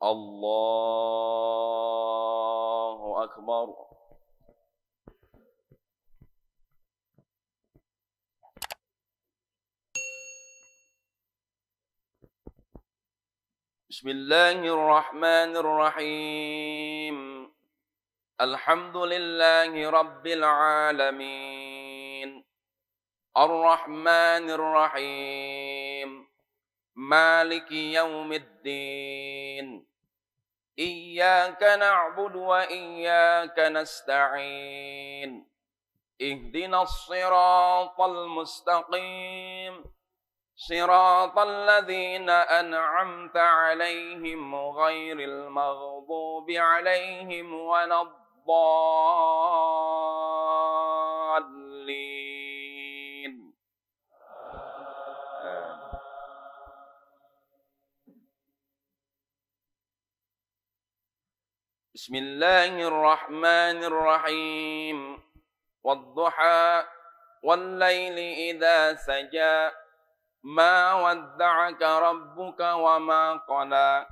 الله أكبر. بسم الله الرحمن الرحيم. الحمد لله رب العالمين الرحمن الرحيم مالك يوم الدين إياك نعبد وإياك نستعين اهدنا الصراط المستقيم صراط الذين أنعمت عليهم غير المغضوب عليهم ولا الضالين. بسم الله الرحمن الرحيم والضحى والليل إذا سجى ما ودعك ربك وما قلى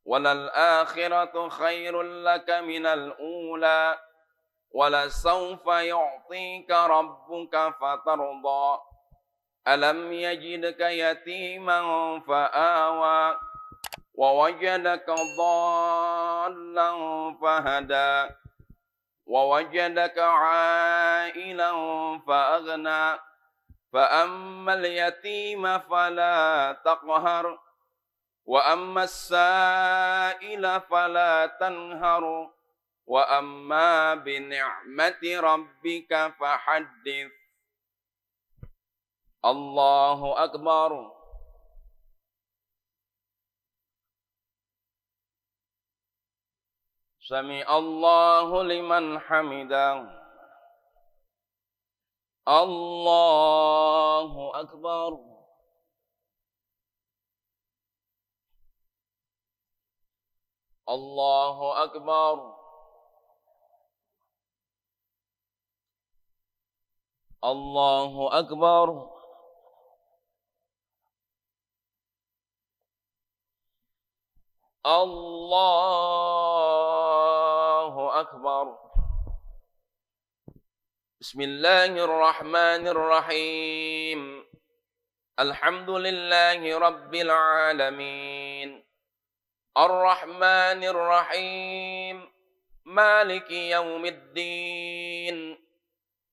وللآخرة خير لك من الأولى ولسوف يعطيك ربك فترضى ألم يجدك يتيما فآوى ووجدك ضالا فهدى ووجدك عائلا فأغنى فأما اليتيم فلا تقهر وأما السائل فلا تنهر وأما بنعمة ربك فحدث. الله أكبر. سمع الله لمن حمده. الله أكبر. الله أكبر. الله أكبر. الله أكبر. بسم الله الرحمن الرحيم الحمد لله رب العالمين الرحمن الرحيم مالك يوم الدين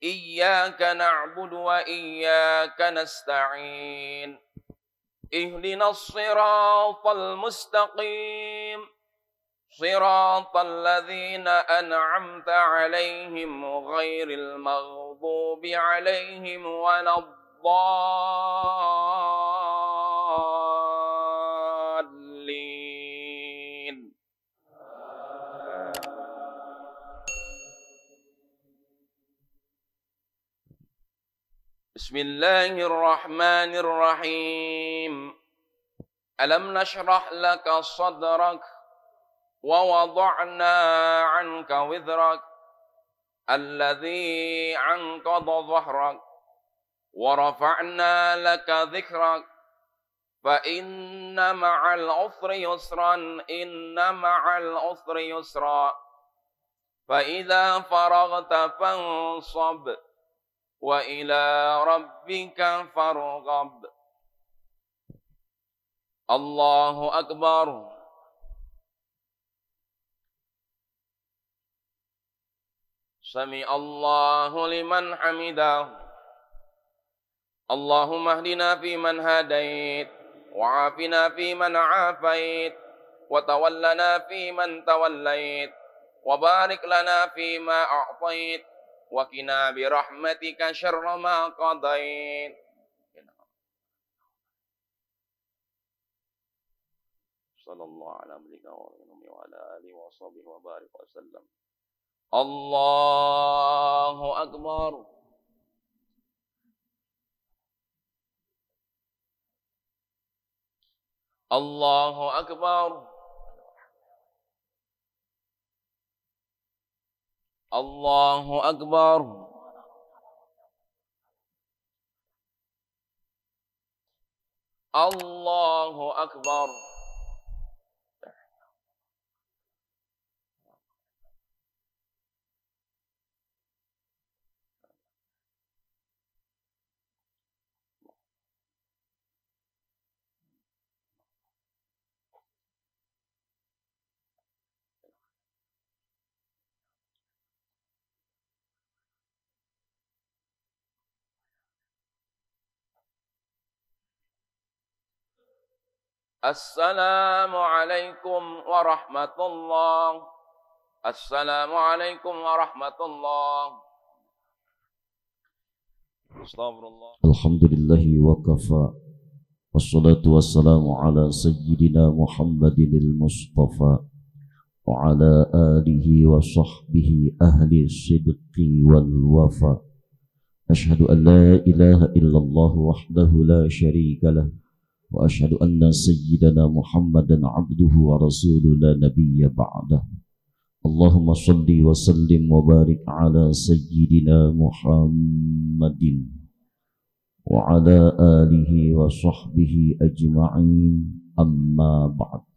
إياك نعبد وإياك نستعين اهدنا الصراط المستقيم صراط الذين أنعمت عليهم غير المغضوب عليهم ولا الضالين. بسم الله الرحمن الرحيم ألم نشرح لك صدرك ووضعنا عنك وزرك الذي أنقض ظهرك ورفعنا لك ذكرك فإن مع العسر يسرا إن مع العسر يسرا فإذا فرغت فانصب وإلى ربك فارغب. الله أكبر. سمع الله لمن حمده. اللهم اهدنا فيمن هديت وعافنا فيمن عافيت وتولنا فيمن توليت وبارك لنا فيما أعطيت وقنا برحمتك شر ما قضيت. صلى الله على نبينا وعلى آله وصحبه وبارك وسلم. الله أكبر. الله أكبر. الله أكبر. الله أكبر. Assalamualaikum warahmatullahi. Assalamualaikum warahmatullahi. Astagfirullah. Alhamdulillahi wa kafa. Wassalatu wassalamu ala sayyidina Muhammadinil Mustafa wa ala alihi wa sahbihi ahli sidqi wal wafa. Ashhadu an la ilaha illallah wahdahu la syarika lah wa ashhadu anna sayyidana Muhammadan abduhu wa rasuluhu la nabiyya ba'dah. Allahumma salli wa sallim wa barik ala sayyidina Muhammadin wa ala alihi wa sahbihi ajma'in, amma ba'd.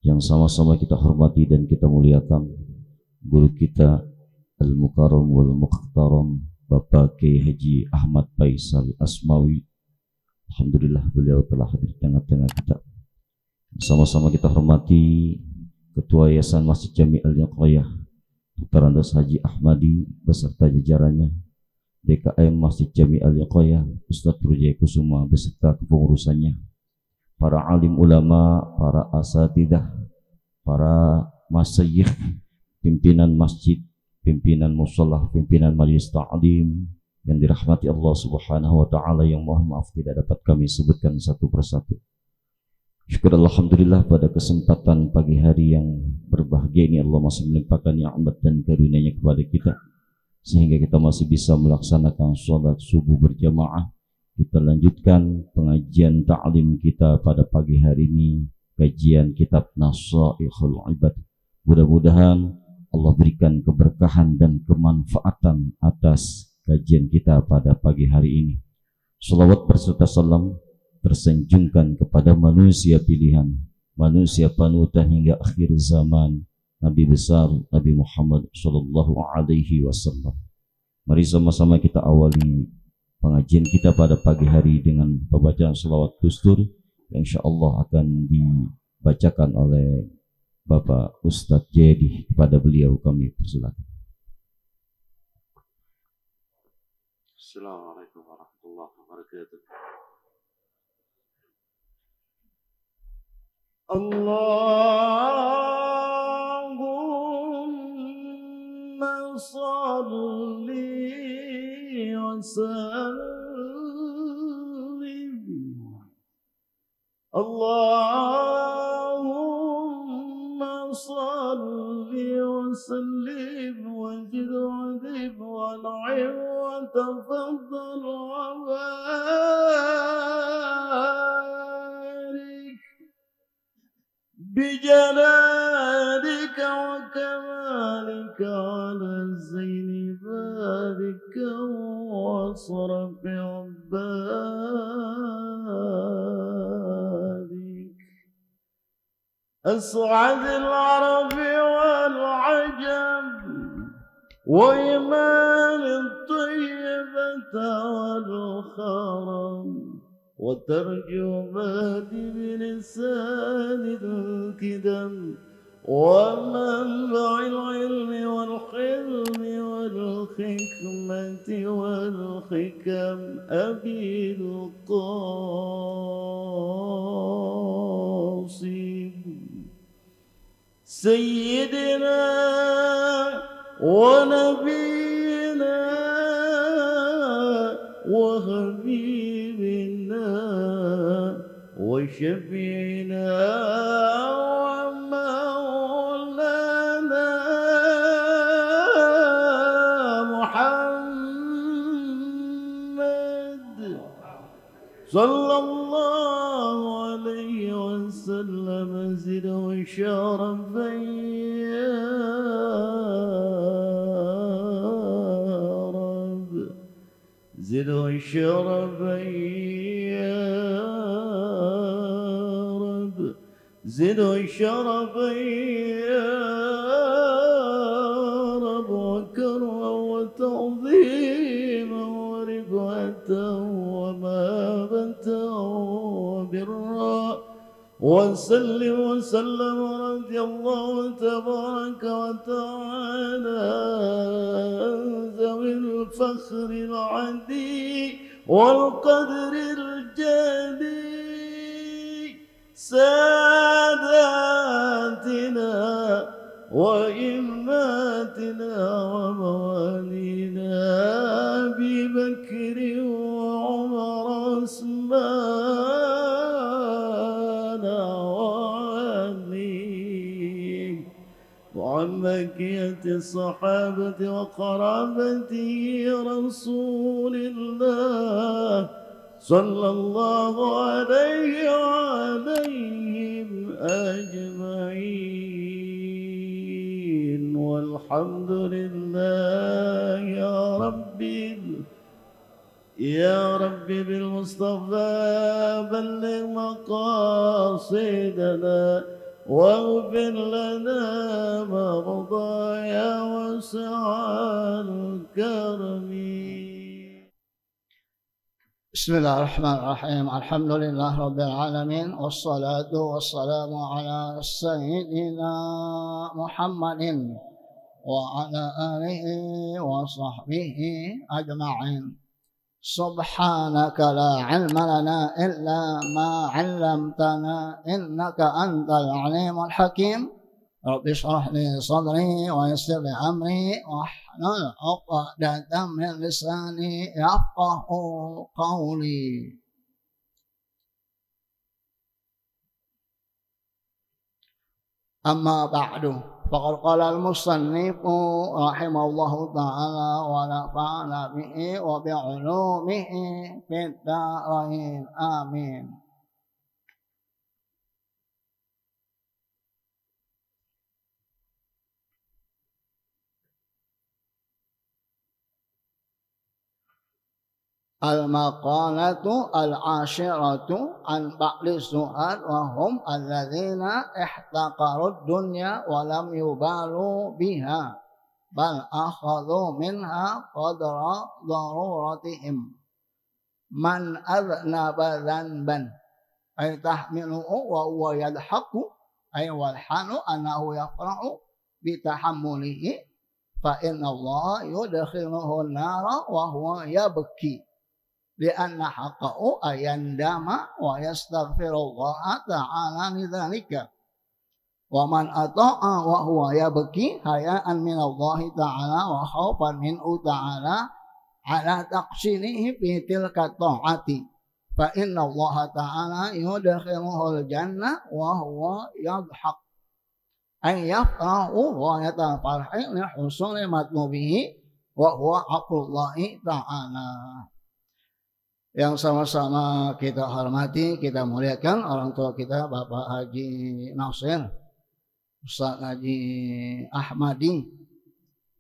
Yang sama-sama kita hormati dan kita muliakan guru kita Al-Mukarram wal Mukhtaram Bapak Kiai Haji Ahmad Faisal Asmawi. Alhamdulillah beliau telah hadir di tengah-tengah kita. Sama-sama kita hormati Ketua Yayasan Masjid Jami Al-Yaqayah Dr. Andes Haji Ahmadi beserta jajarannya, DKM Masjid Jami Al-Yaqayah Ustadz Rujai Kusuma beserta kepengurusannya, para alim ulama, para asatidah, para masyayikh, pimpinan masjid, pimpinan musholah, pimpinan majelis ta'lim yang dirahmati Allah Subhanahu wa taala, yang mohon maaf tidak dapat kami sebutkan satu persatu. Syukur alhamdulillah pada kesempatan pagi hari yang berbahagia ini Allah masih melimpahkan nikmat dan karunia-Nya kepada kita sehingga kita masih bisa melaksanakan sholat subuh berjamaah. Kita lanjutkan pengajian ta'lim kita pada pagi hari ini, kajian kitab Nasaihul Ibad. Mudah-mudahan Allah berikan keberkahan dan kemanfaatan atas kajian kita pada pagi hari ini. Salawat berserta salam tersanjungkan kepada manusia pilihan, manusia panutan hingga akhir zaman, Nabi besar Nabi Muhammad sallallahu alaihi wasallam. Mari sama-sama kita awali pengajian kita pada pagi hari dengan pembacaan salawat Gustur yang insyaallah akan dibacakan oleh Bapak Ustadz Jadi. Kepada beliau kami persilakan. Assalamualaikum warahmatullahi wabarakatuh. Allahumma salli wa sallim. Allahumma salli wa sallim wa zid wa zid wa na'im wa tafaddal wa barik بجلالك وكمالك على زين بابك وصرف عبادك أسعد العرب والعجم وإمام الطيبة والخرم وترجمات بلسان الكدم ومنبع العلم والحلم والحكمة والحكم أبي القاسم سيدنا ونبينا وحبيبنا وشفينا ومولانا محمد صلى الله عليه وسلم زد وشرفا يا رب زد وشرفا يا رب زد وشرفا يا رب وكرما وتعظيما ورفعة ومهابة وبرا وسلم وسلم رضي الله تبارك وتعالى عن ذوي الفخر العدي والقدر الجلي ساداتنا وإماتنا وموالينا أبي بكر وعمر عثمان وعلي وعن بقية الصحابة وقرابة رسول الله صلى الله عليه وعليهم أجمعين والحمد لله يا ربي بالمصطفى بلغ مقاصدنا واغفر لنا مرضايا واسع الكرم. بسم الله الرحمن الرحيم. الحمد لله رب العالمين والصلاة والسلام على سيدنا محمد وعلى آله وصحبه أجمعين. سبحانك لا علم لنا إلا ما علمتنا إنك أنت العليم الحكيم. رب اشرح لي صدري ويسر لي أمري واحلل عقدة من لساني يفقه قولي. أما بعد فقد قال المصنف رحمه الله تعالى ونفعنا به وبعلومه في الدارين آمين. Al-maqalatu al-ashiratu an ba'li su'ad wa hum alladzina ihtaqarud dunya wa lam yubalu biha bal akhadhu minha qadra daruratihim. Man adnaba dhanban ay tahmiluhu wa huwa yadhaku ay walhanu annahu yafrahu bitahammulihi fa inna Allah yudkhiluhu an-nara wa huwa yabki lianna haqqahu ayandama wa yastaghfirullah ta'ala lidzalika wa man ata'a wa huwa yabki hayaan min Allah ta'ala wa khaufan minhu ta'ala ala taqsirihi fi tilka ta'ati fa inna Allah ta'ala yudkhiluhu al-jannah wa huwa yadhhak ay yafrahu ghayatal farhi li husuli matlubihi wa huwa aqullahi ta'ala. Yang sama-sama kita hormati, kita muliakan orang tua kita Bapak Haji Nasir, Ustaz Haji Ahmadi,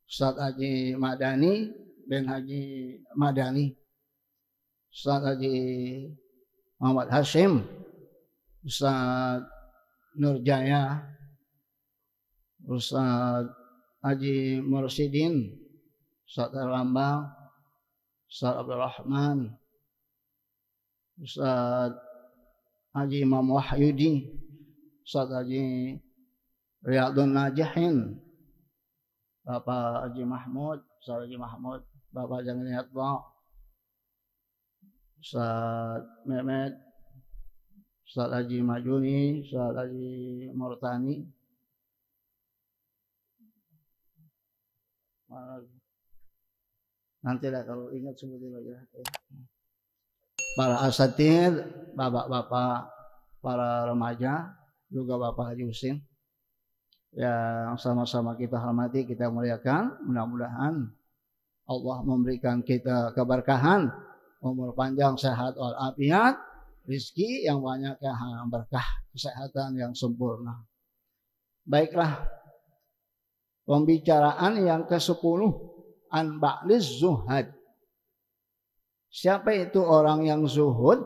Ustaz Haji Madani bin Haji Madani, Ustaz Haji Muhammad Hashim, Ustaz Nurjaya, Ustaz Haji Mursidin, Ustaz Erlambang, Ustaz Abdul Rahman, Ustaz Haji Imam Wahyudi, Ustaz Haji Riyadun Najihin, Bapak Haji Mahmud, Ustaz Haji Mahmud, Bapak Janganiyatullah, Ustaz Mehmet, Ustaz Haji Majuni, Ustaz Haji Murtani, nanti lah kalau ingat sebutin aja. Para asatid, bapak-bapak, para remaja, juga Bapak Haji Husin yang sama-sama kita hormati, kita muliakan. Mudah-mudahan Allah memberikan kita keberkahan, umur panjang, sehat walafiat, rezeki yang banyak, yang berkah, kesehatan yang sempurna. Baiklah, pembicaraan yang ke-10 an ba'liz zuhad. Siapa itu orang yang zuhud?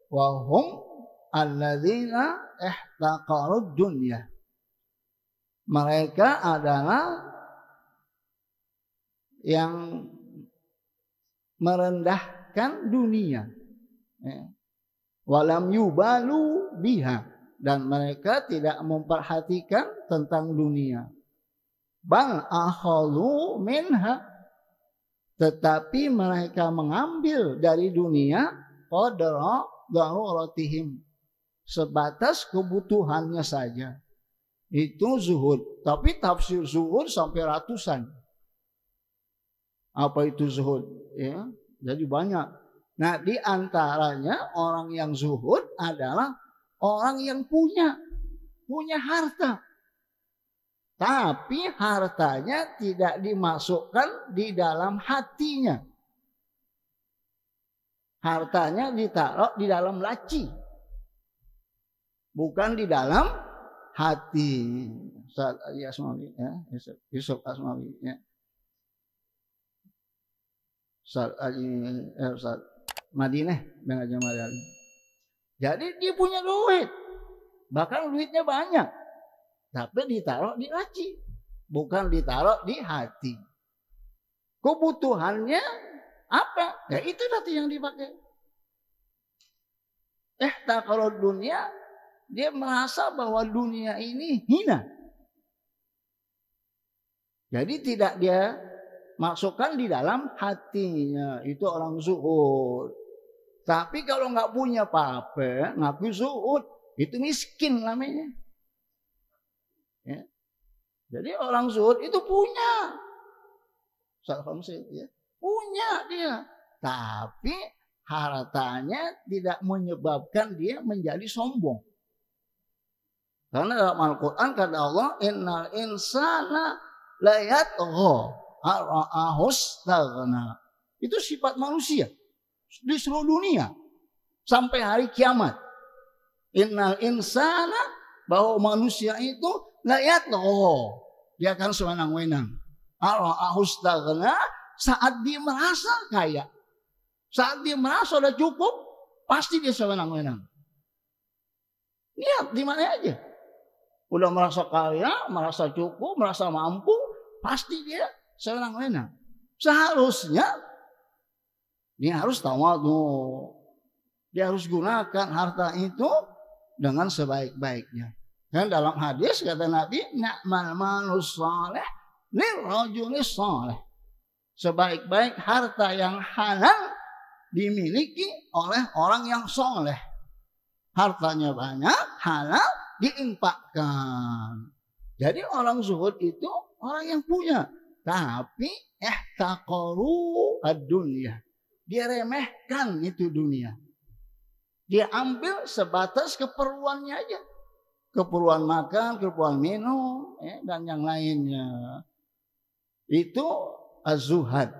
Wahum alladzina ihtaqarud dunya. Mereka adalah yang merendahkan dunia. Walam yubalu biha. Dan mereka tidak memperhatikan tentang dunia. Bal akhalu minha. Tetapi mereka mengambil dari dunia qadra daruratihim, sebatas kebutuhannya saja. Itu zuhud. Tapi tafsir zuhud sampai ratusan. Apa itu zuhud? Ya, jadi banyak. Nah, di antaranya orang yang zuhud adalah orang yang punya harta. Tapi hartanya tidak dimasukkan di dalam hatinya. Hartanya ditaruh di dalam laci. Bukan di dalam hati. Ustaz Asmawi ya, Yusuf Asmawi ya. Ustaz Madinah bin Jamal. Jadi dia punya duit. Bahkan duitnya banyak. Tapi ditaruh di laci, bukan ditaruh di hati. Kebutuhannya apa? Ya itu nanti yang dipakai. Kalau dunia, dia merasa bahwa dunia ini hina. Jadi tidak dia masukkan di dalam hatinya. Itu orang zuhud. Tapi kalau nggak punya apa-apa, ngaku zuhud, itu miskin namanya. Ya. Jadi orang zuhud itu punya, ya. Punya dia, tapi hartanya tidak menyebabkan dia menjadi sombong. Karena dalam Al-Quran kata Allah, innal insana la yatgha ar-ra'ahustaghna. Itu sifat manusia di seluruh dunia sampai hari kiamat. Innal insana, bahwa manusia itu layat loh, dia akan sewenang-wenang. Ar-ra'ahustaghna, saat dia merasa kaya, saat dia merasa sudah cukup, pasti dia sewenang-wenang. Lihat di mana aja, udah merasa kaya, merasa cukup, merasa mampu, pasti dia sewenang-wenang. Seharusnya dia harus tawadhu, dia harus gunakan harta itu dengan sebaik-baiknya. Dan dalam hadis kata Nabi, na'mal malus salih lirrajulis salih. Sebaik-baik harta yang halal dimiliki oleh orang yang soleh. Hartanya banyak, halal, diinfakkan. Jadi orang zuhud itu orang yang punya, tapi ihtaqaru ad-dunya. Dia remehkan itu dunia. Dia ambil sebatas keperluannya aja. Keperluan makan, keperluan minum, ya, dan yang lainnya. Itu az-zuhad.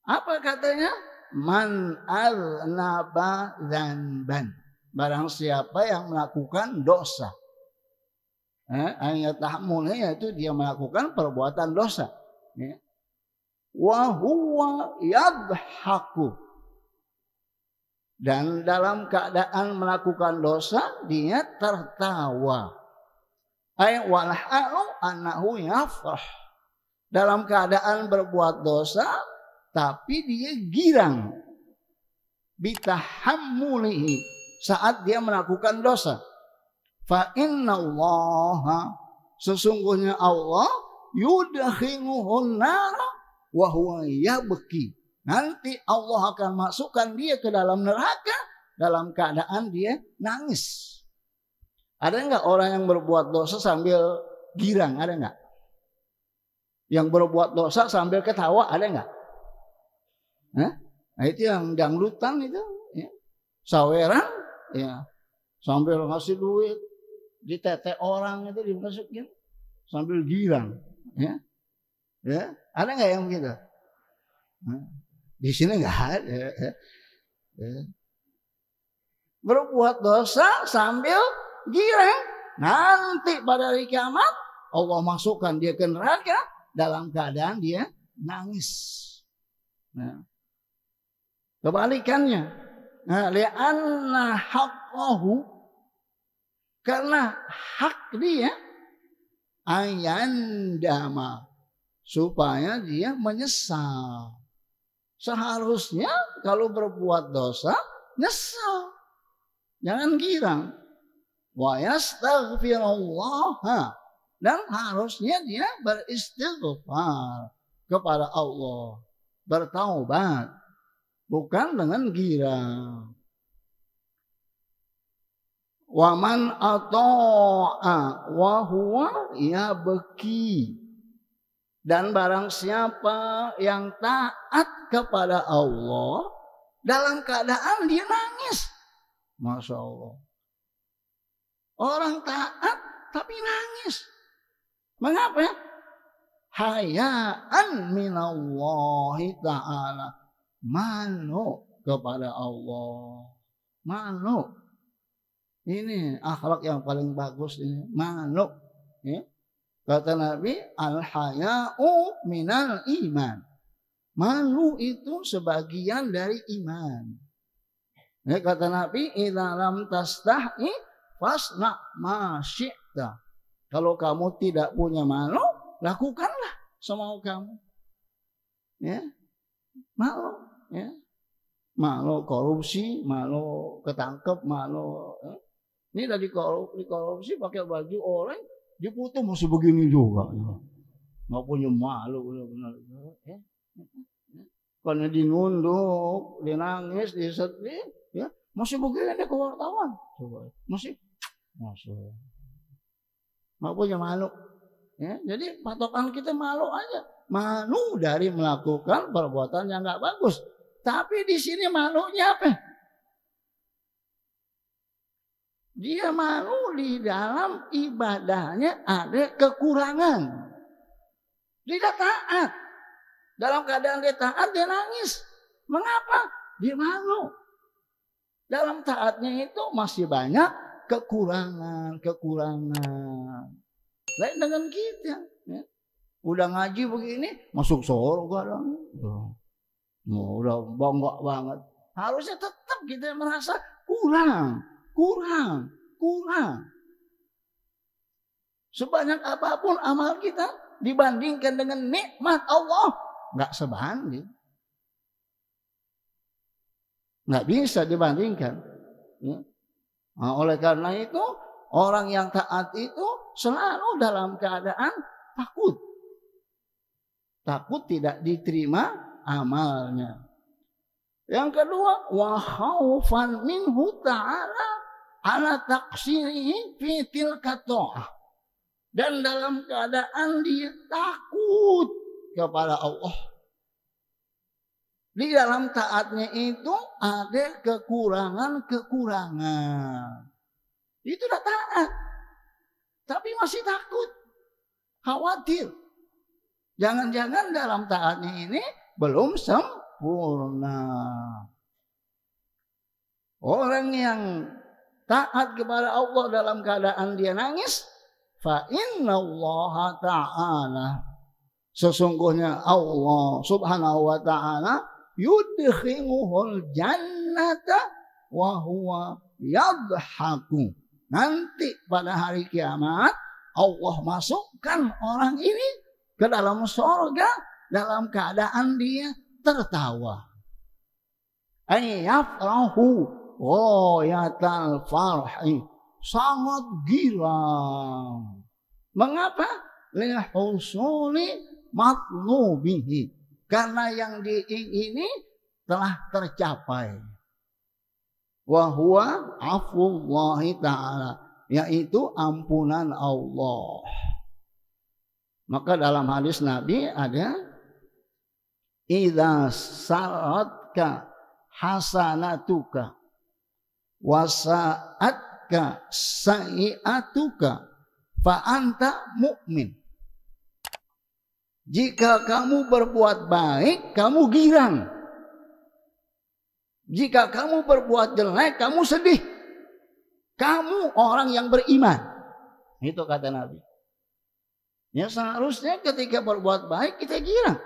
Apa katanya? Man al-naba dzanban. Barang siapa yang melakukan dosa. Ayat tahmulnya yaitu dia melakukan perbuatan dosa. Ya. Wa huwa yadhaku. Dan dalam keadaan melakukan dosa, dia tertawa. Ay walhalu annahu yafrah. Dalam keadaan berbuat dosa, tapi dia girang. Bitahammulihi, saat dia melakukan dosa. Fa inna Allah, sesungguhnya Allah, yudkhiluhun nara wa huwa yabki. Nanti Allah akan masukkan dia ke dalam neraka dalam keadaan dia nangis. Ada enggak orang yang berbuat dosa sambil girang? Ada enggak? Yang berbuat dosa sambil ketawa? Ada enggak? Nah, itu yang dangdutan itu. Ya. Saweran, ya, sambil ngasih duit, ditete orang itu dimasukin sambil girang. Ya. Ya. Ada enggak yang begitu? Di sini nggak ada. Berbuat dosa sambil girang. Nanti pada hari kiamat Allah masukkan dia ke neraka dalam keadaan dia nangis. Nah, kebalikannya. Nah, li'anna haqqahu, karena hak dia ayandama, supaya dia menyesal. Seharusnya kalau berbuat dosa, nyesal. Jangan girang. Wa yastaghfirullah. Dan harusnya dia beristighfar kepada Allah. Bertaubat. Bukan dengan girang. Waman ata'a wa huwa yabki. Dan barang siapa yang taat kepada Allah dalam keadaan dia nangis. Masya Allah. Orang taat tapi nangis. Mengapa? Hayaan minallahi ta'ala. Malu kepada Allah. Malu. Ini akhlak yang paling bagus ini. Malu. Ya. Kata Nabi, al-haya'u minal iman. Malu itu sebagian dari iman. Ya, kata Nabi, idza lam tastahi fasna ma syi'ta. Kalau kamu tidak punya malu, lakukanlah semau kamu. Ya. Malu, ya. Malu korupsi, malu ketangkep, malu. Ya. Ini dari korupsi pakai baju orang, diputus masih begini juga. Nggak punya malu benar-benar. Ya. Karena dinunduk, dinangis, disedih, ya masih begini ke wartawan. Coba, masih nggak punya malu. Ya, jadi patokan kita malu aja. Malu dari melakukan perbuatan yang nggak bagus. Tapi di sini malunya apa? Dia malu di dalam ibadahnya ada kekurangan. Dia taat. Dalam keadaan dia taat, dia nangis. Mengapa? Dia malu. Dalam taatnya itu masih banyak kekurangan. Lain dengan kita. Ya. Udah ngaji begini, masuk surga dong. Udah bangga banget. Harusnya tetap kita merasa kurang. Sebanyak apapun amal kita dibandingkan dengan nikmat Allah, nggak sebanding. Nggak bisa dibandingkan. Ya. Nah, oleh karena itu, orang yang taat itu selalu dalam keadaan takut. Takut tidak diterima amalnya. Yang kedua, wa khaufan minhu ta'ala ala taqsirihi fi tilka ta'ah. Dan dalam keadaan dia takut kepada Allah. Di dalam taatnya itu ada kekurangan. Itu udah taat. Tapi masih takut. Khawatir. Jangan-jangan dalam taatnya ini belum sempurna. Orang yang taat kepada Allah dalam keadaan dia nangis, fa innallaha ta'ala, sesungguhnya Allah subhanahu wa ta'ala yudkhiluhul jannata wa huwa yadhaku. Nanti pada hari kiamat Allah masukkan orang ini ke dalam surga dalam keadaan dia tertawa. Ayyafrahu ghayatal farhi, sangat girang. Mengapa? Lihusuli matlubihi, karena yang diingini telah tercapai. Wa huwa afullahi ta'ala, yaitu ampunan Allah. Maka dalam hadis Nabi ada idza saratka hasanatuka wasa'atka sayi'atuka fa anta mu'min. Jika kamu berbuat baik, kamu girang. Jika kamu berbuat jelek, kamu sedih. Kamu orang yang beriman. Itu kata Nabi. Ya, seharusnya ketika berbuat baik kita girang.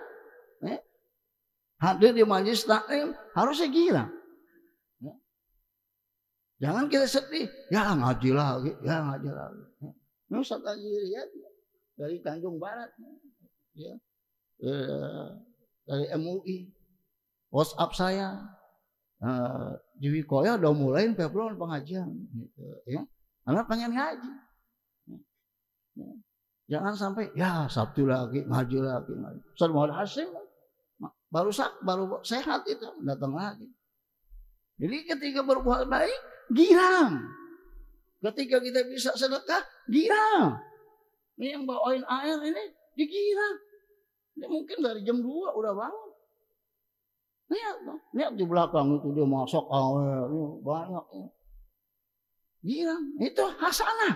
Ya. Hadir di majelis taklim harusnya girang. Ya. Jangan kita sedih. Ya ngaji lagi. Ini Ustaz Haji Riyad dari Tanjung Barat. Ya. Dari MUI. WhatsApp saya. Di Wikoya udah mulain Februari pengajian. Gitu, ya. Karena pengen ngaji. Ya. Jangan sampai ya Sabtu lagi ngaji lagi. Ustaz Muhammad Hasim baru sehat itu datang lagi. Jadi ketika berbuat baik girang. Ketika kita bisa sedekah, girang. Ini yang bawain air ini digirang. Ini mungkin dari jam 2 udah bangun. Lihat di belakang itu dia masak air, banyak. Girang, itu hasanah.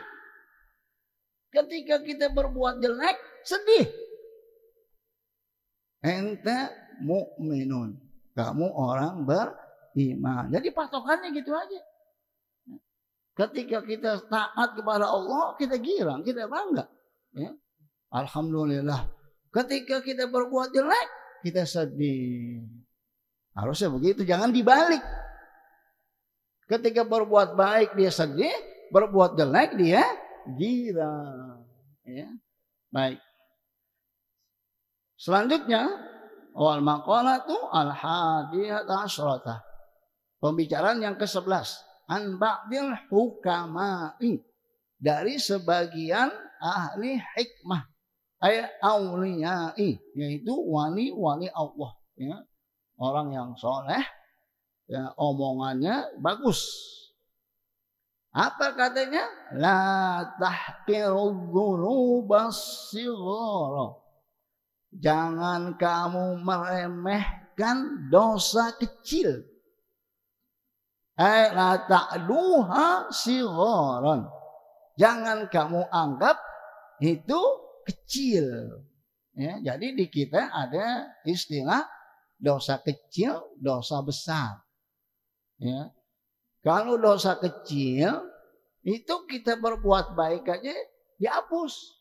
Ketika kita berbuat jelek, sedih. Ente mukminun, kamu orang beriman. Jadi patokannya gitu aja. Ketika kita taat kepada Allah, kita girang, kita bangga. Ya. Alhamdulillah. Ketika kita berbuat jelek, kita sedih. Harusnya begitu, jangan dibalik. Ketika berbuat baik dia sedih, berbuat jelek dia girang. Ya. Baik. Selanjutnya, wal maqalatu al-hadiyah asyrata. Pembicaraan yang ke-11. An ba'dil hukama'i, dari sebagian ahli hikmah, auliyai, yaitu wali-wali Allah, ya. Orang yang soleh, ya, omongannya bagus. Apa katanya? La tahqirudz dzunuba shighara. Jangan kamu meremehkan dosa kecil. La ta'duha shigharan. Jangan kamu anggap itu kecil. Ya, jadi di kita ada istilah dosa kecil, dosa besar. Ya. Kalau dosa kecil itu kita berbuat baik aja dihapus.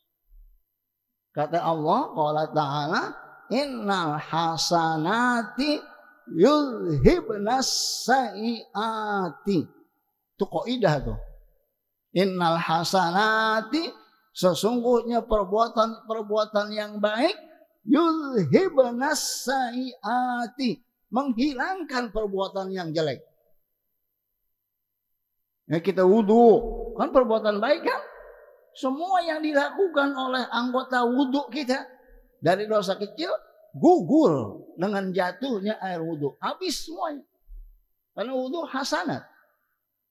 Kata Allah, qala ta'ala, innal hasanati yuzhibnas sayiati. Itu kaidah tuh. Innal hasanati, sesungguhnya perbuatan yang baik, yuzhibnas sayiati, menghilangkan perbuatan yang jelek. Ya, kita wudu, kan perbuatan baik kan? Semua yang dilakukan oleh anggota wudu kita dari dosa kecil gugur dengan jatuhnya air wudu, habis semuanya. Karena wudu hasanat.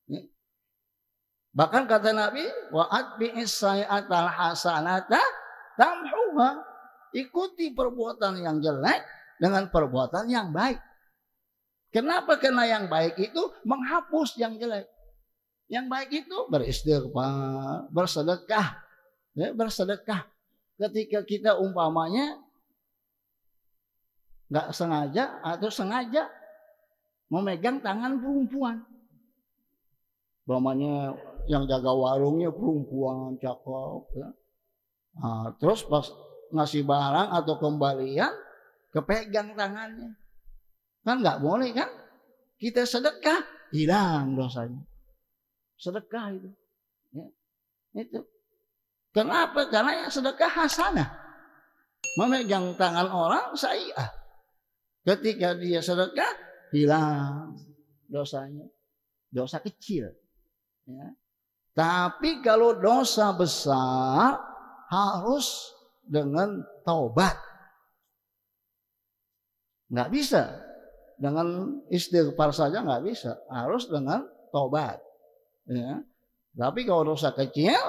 Ya. Bahkan kata Nabi, wa atbi'is sayi'atal hasanata tamhuha. Ikuti perbuatan yang jelek dengan perbuatan yang baik. Kenapa? Karena yang baik itu menghapus yang jelek. Yang baik itu beristighfar, bersedekah. Ya, bersedekah. Ketika kita umpamanya nggak sengaja atau sengaja memegang tangan perempuan. Umpamanya yang jaga warungnya perempuan cakep. Ya. Nah, terus pas ngasih barang atau kembalian kepegang tangannya. Kan nggak boleh kan? Kita sedekah, hilang dosanya. Sedekah itu. Ya, itu. Kenapa? Karena yang sedekah hasanah. Memegang tangan orang sayi'ah. Ketika dia sedekah, hilang dosanya. Dosa kecil. Ya. Tapi kalau dosa besar harus dengan taubat. Nggak bisa. Dengan istighfar saja nggak bisa. Harus dengan taubat. Ya. Tapi kalau dosa kecil,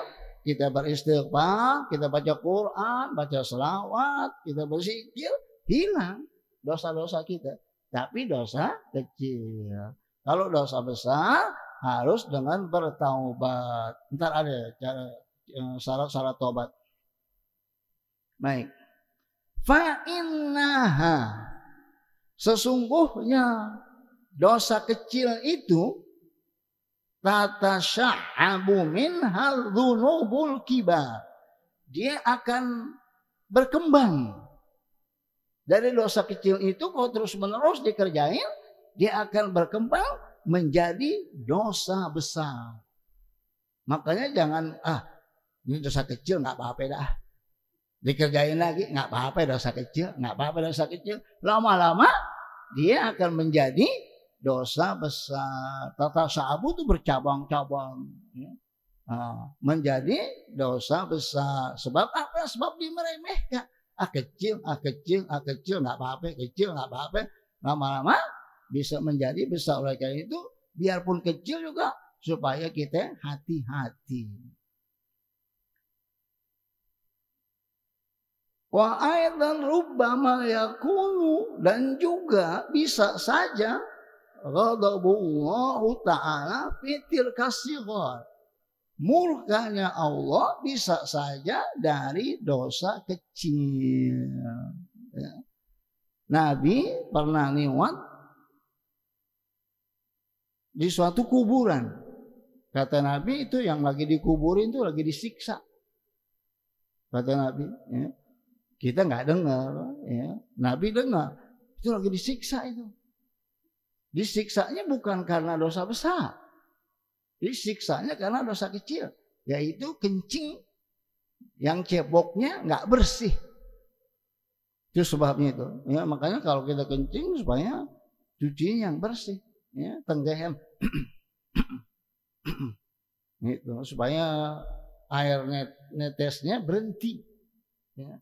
kita beristighfar, kita baca Quran, baca selawat, kita berzikir, hilang dosa-dosa kita. Tapi dosa kecil. Kalau dosa besar, harus dengan bertaubat. Ntar ada syarat-syarat taubat. Baik. Fa'innaha, sesungguhnya dosa kecil itu tatasyahabu minhal dzunubul kibar. Dia akan berkembang. Dari dosa kecil itu kalau terus-menerus dikerjain, dia akan berkembang menjadi dosa besar. Makanya jangan ini dosa kecil nggak apa-apa dah. Dikerjain lagi nggak apa-apa dosa kecil, nggak apa-apa dosa kecil. Lama-lama dia akan menjadi dosa besar. Tata syahabu itu bercabang-cabang. Ya. Menjadi dosa besar. Sebab apa? Sebab dimeremehkan. Kecil, kecil, nggak apa-apa, kecil, nggak apa-apa. Lama-lama bisa menjadi besar. Oleh karena itu, biarpun kecil juga supaya kita hati-hati. Wa aidan rubbama yakunu, dan juga bisa saja ghadabullahu ta'ala fitil kasighar, murkanya Allah bisa saja dari dosa kecil. Ya. Nabi pernah lewat di suatu kuburan. Kata Nabi, itu yang lagi dikuburin itu lagi disiksa. Kata Nabi, ya. Kita nggak dengar, ya. Nabi dengar, itu lagi disiksa itu. Disiksanya bukan karena dosa besar, disiksanya karena dosa kecil, yaitu kencing yang ceboknya nggak bersih. Itu sebabnya itu. Ya, makanya kalau kita kencing supaya cuci yang bersih, ya, tenggehem, gitu, supaya air netesnya berhenti. Ya.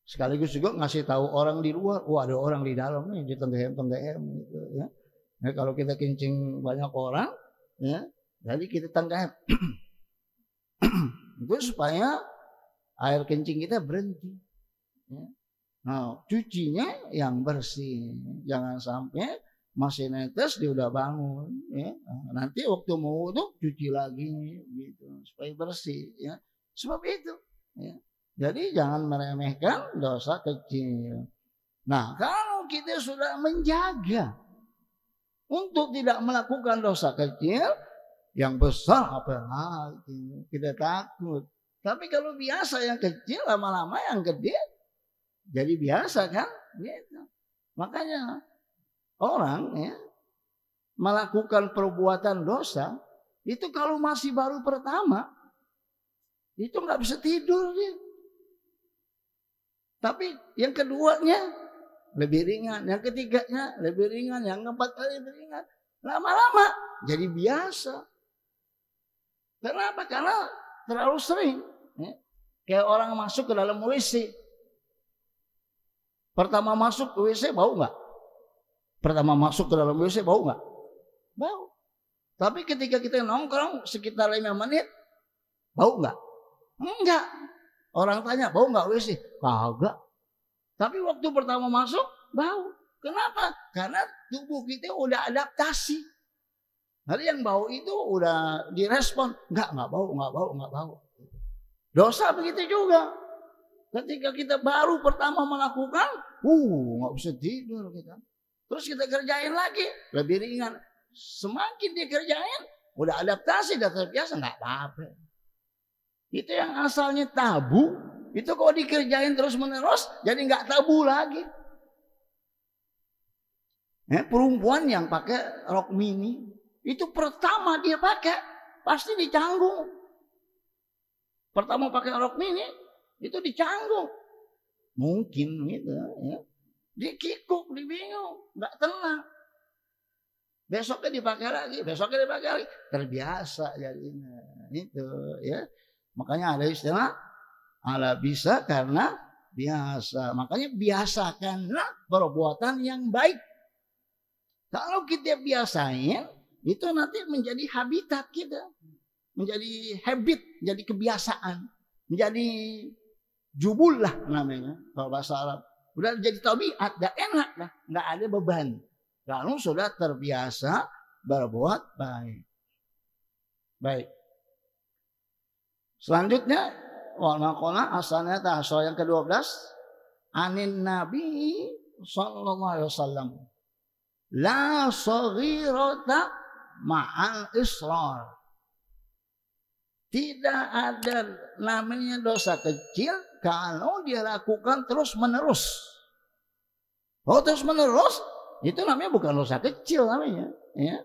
Sekaligus juga ngasih tahu orang di luar, wah ada orang di dalam nih, di tenggehem gitu, ya. Nah, kalau kita kencing banyak orang, ya, jadi kita tenggehem. Itu supaya air kencing kita berhenti. Ya. Nah, cucinya yang bersih, jangan sampai masih netes dia udah bangun, ya. Nah, nanti waktu mau wudu cuci lagi, gitu, supaya bersih, ya. Sebab itu, ya. Jadi jangan meremehkan dosa kecil. Nah, kalau kita sudah menjaga untuk tidak melakukan dosa kecil, yang besar apa lagi? Kita takut. Tapi kalau biasa yang kecil, lama-lama yang gede jadi biasa kan? Gitu. Makanya orang, ya, melakukan perbuatan dosa itu kalau masih baru pertama itu nggak bisa tidur dia. Tapi yang keduanya lebih ringan, yang ketiganya lebih ringan, yang keempat kali lebih ringan. Lama-lama jadi biasa. Kenapa? Karena terlalu sering. Ya. Kayak orang masuk ke dalam WC. Pertama masuk ke WC bau nggak? Pertama masuk ke dalam WC bau nggak? Bau. Tapi ketika kita nongkrong sekitar 5 menit, bau nggak? Enggak. Orang tanya, bau nggak WC? Kagak. Tapi waktu pertama masuk, bau. Kenapa? Karena tubuh kita udah adaptasi. Jadi yang bau itu udah direspon. Nggak bau. Dosa begitu juga. Ketika kita baru pertama melakukan, nggak bisa tidur kita. Terus kita kerjain lagi, lebih ringan. Semakin dikerjain, udah adaptasi, udah terbiasa, nggak apa-apa. Itu yang asalnya tabu, itu kalau dikerjain terus menerus jadi nggak tabu lagi. Perempuan yang pakai rok mini itu pertama dia pakai pasti dicanggung. Pertama pakai rok mini itu dicanggung, mungkin gitu, ya. Dikikuk, dibingung, nggak tenang. Besoknya dipakai lagi, terbiasa jadinya. Itu, ya. Makanya ada istilah ala bisa karena biasa. Makanya biasakanlah perbuatan yang baik. Kalau kita biasain, itu nanti menjadi habitat kita. Menjadi habit, menjadi kebiasaan. Menjadi jubullah namanya kalau bahasa Arab. Udah jadi tabiat, udah enak lah. Nggak ada beban. Kalau sudah terbiasa berbuat baik. Baik. Selanjutnya wal maqala asalnya tahso yang ke-12 anin Nabi sallallahu alaihi wasallam la saghirata ma'al israr. Tidak ada namanya dosa kecil kalau dia lakukan terus menerus. Oh, terus menerus itu namanya bukan dosa kecil namanya, ya.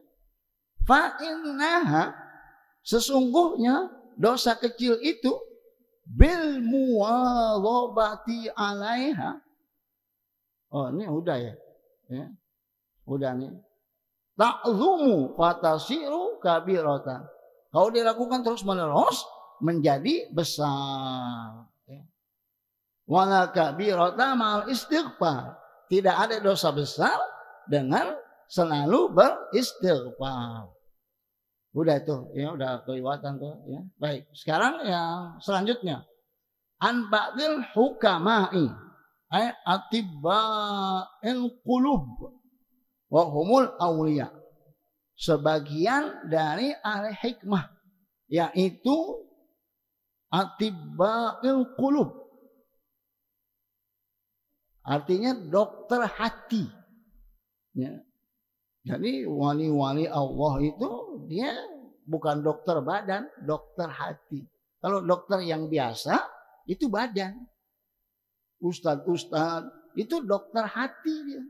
Fa innaha, sesungguhnya dosa kecil itu bil muwadhabati alaiha. Oh, ini udah ya. Ya. Udah nih. Ta'zumu fatasiru kabiratan. Kalau dilakukan terus menerus menjadi besar. Ya. Wala kabirata ma'al istighfar. Tidak ada dosa besar dengan selalu beristighfar. Udah itu, ya udah kelewatan tuh, ya. Baik, sekarang yang selanjutnya. An ba'dil hukama'i ay atibba'il qulub wa humul awliya. Sebagian dari ahli hikmah, yaitu atibba'il qulub. Artinya dokter hati. Ya. Jadi wali-wali Allah itu dia bukan dokter badan, dokter hati. Kalau dokter yang biasa itu badan. Ustadz itu dokter hati dia.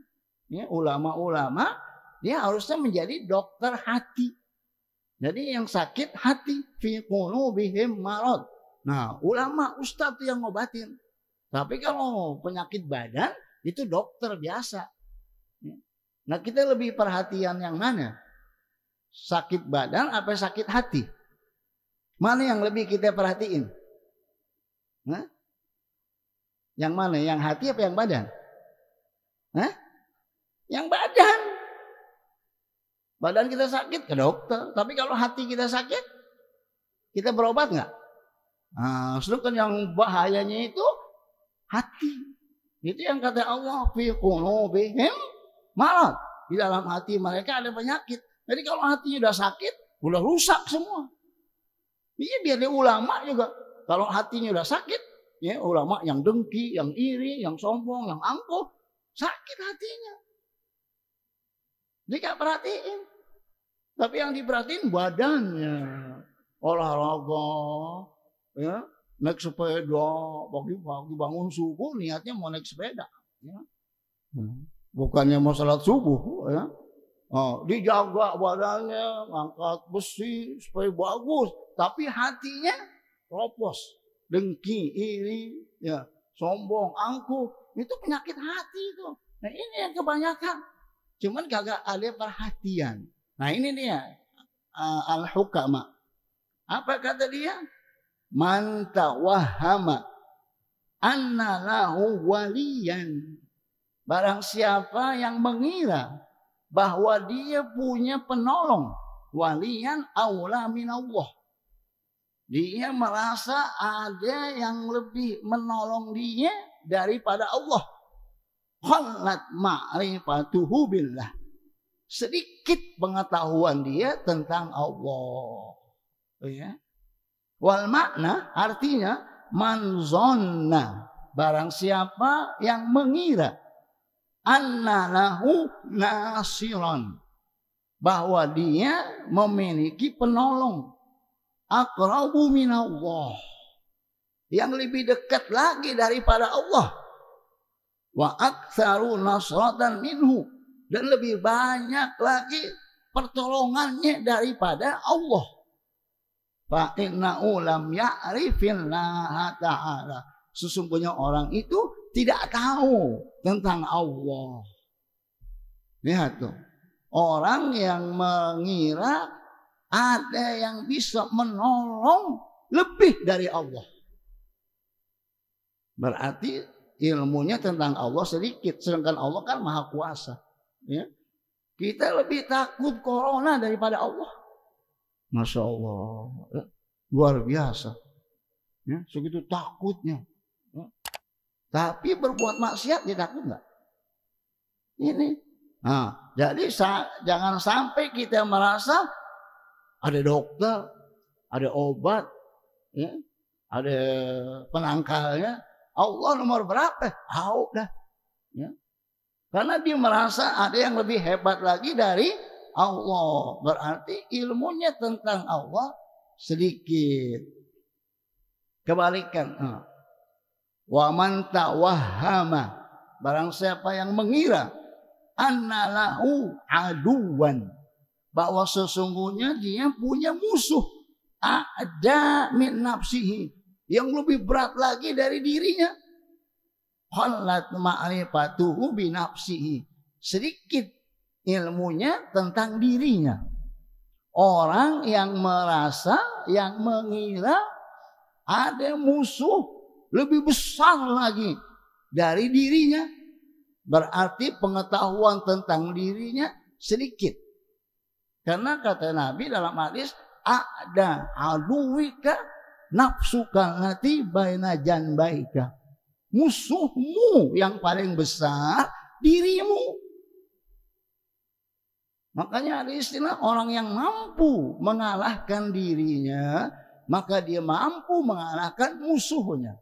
Ya, ulama-ulama dia harusnya menjadi dokter hati. Jadi yang sakit hati, fi qulubihim marad. Nah, ulama ustadz yang ngobatin. Tapi kalau penyakit badan itu dokter biasa. Nah, kita lebih perhatian yang mana? Sakit badan apa sakit hati? Mana yang lebih kita perhatiin? Hah? Yang mana? Yang hati apa yang badan? Hah? Yang badan. Badan kita sakit ke dokter. Tapi kalau hati kita sakit, kita berobat nggak? Nah, sedangkan yang bahayanya itu hati. Itu yang kata Allah, fi qulubihim marad. Di dalam hati mereka ada penyakit. Jadi kalau hatinya udah sakit, udah rusak semua. Iya, biar dia ulama juga. Kalau hatinya udah sakit, ya ulama yang dengki, yang iri, yang sombong, yang angkuh, sakit hatinya. Dia gak perhatiin. Tapi yang diperhatiin badannya. Olahraga, ya, naik sepeda, pagi-pagi bangun subuh niatnya mau naik sepeda. Ya. Bukannya mau salat subuh, ya. Dijaga badannya, angkat besi supaya bagus, tapi hatinya ropos, dengki, iri, ya, sombong, angkuh, itu penyakit hati itu. Nah, ini yang kebanyakan, cuman kagak ada perhatian. Nah, ini dia al-hukama. Apa kata dia? Man tawahhama anna lahu waliyan. Barang siapa yang mengira bahwa dia punya penolong, waliyan aula minallah. Dia merasa ada yang lebih menolong dia daripada Allah. Khallat ma'rifatuhu billah. Sedikit pengetahuan dia tentang Allah. Ya. Wal makna artinya man zonna, barang siapa yang mengira anna lahu nasiran, bahwa dia memiliki penolong aqrabu minallah, yang lebih dekat lagi daripada Allah, wa aktsaru nasratan minhu, dan lebih banyak lagi pertolongannya daripada Allah. Fa innahu lam ya'rifillaha ta'ala, sesungguhnya orang itu tidak tahu tentang Allah. Lihat tuh, orang yang mengira ada yang bisa menolong lebih dari Allah, berarti ilmunya tentang Allah sedikit, sedangkan Allah kan maha kuasa. Ya. Kita lebih takut corona daripada Allah. Masya Allah, luar biasa. Ya, segitu takutnya. Ya. Tapi berbuat maksiat dia takut nggak? Ini. Nah, jadi jangan sampai kita merasa ada dokter, ada obat, ya, ada penangkalnya. Allah nomor berapa? Tahu dah. Ya. Karena dia merasa ada yang lebih hebat lagi dari Allah. Berarti ilmunya tentang Allah sedikit. Kebalikan. Wa man tawahhama, barang siapa yang mengira anna lahu aduwan, bahwa sesungguhnya dia punya musuh, ada min nafsihi, yang lebih berat lagi dari dirinya. Khallat ma'rifatuhu bi nafsihi, sedikit ilmunya tentang dirinya. Orang yang merasa, yang mengira ada musuh lebih besar lagi dari dirinya, berarti pengetahuan tentang dirinya sedikit. Karena kata Nabi dalam hadis, ada aduwika nafsuka lati baina janbaika. Musuhmu yang paling besar dirimu. Makanya ada istilah orang yang mampu mengalahkan dirinya, maka dia mampu mengalahkan musuhnya.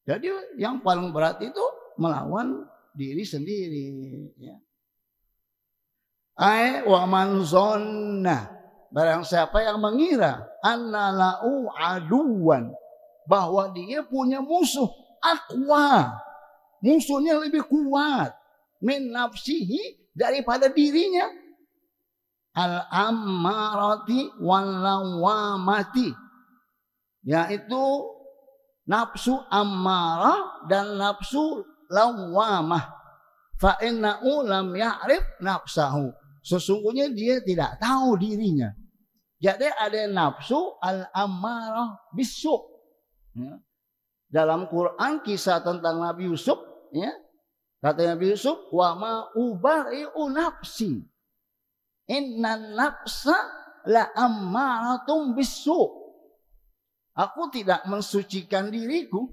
Jadi yang paling berat itu melawan diri sendiri. Ya. Wa man zonna, barang siapa yang mengira annalahu aduwan, bahwa dia punya musuh aqwa, musuhnya lebih kuat min nafsihi, daripada dirinya, al-ammarati wal-lawamati, yaitu nafsu ammarah dan nafsu lawamah. Fa innahu lam ya'rif nafsahu, sesungguhnya dia tidak tahu dirinya. Jadi ada nafsu al-ammarah bisu. Ya. Dalam Quran kisah tentang Nabi Yusuf, ya, kata Nabi Yusuf, wa ma ubari'u nafsi innan nafsa la ammaratum bisu. Aku tidak mensucikan diriku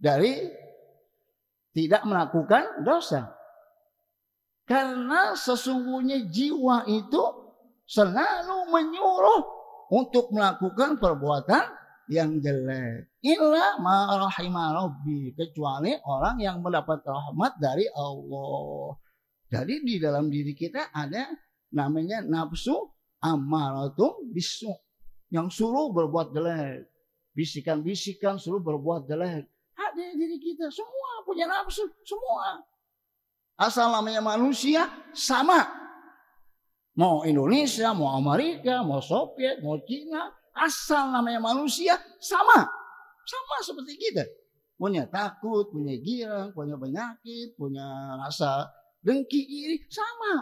dari tidak melakukan dosa. Karena sesungguhnya jiwa itu selalu menyuruh untuk melakukan perbuatan yang jelek. Illa ma rahima rabbi, kecuali orang yang mendapat rahmat dari Allah. Jadi di dalam diri kita ada namanya nafsu ammaratum bisu, yang suruh berbuat jelek. Bisikan-bisikan suruh berbuat jelek. Ada di diri kita, semua punya nafsu, semua. Asal namanya manusia sama. Mau Indonesia, mau Amerika, mau Soviet, mau Cina, asal namanya manusia sama. Sama seperti kita. Punya takut, punya girang, punya penyakit, punya rasa dengki, iri, sama.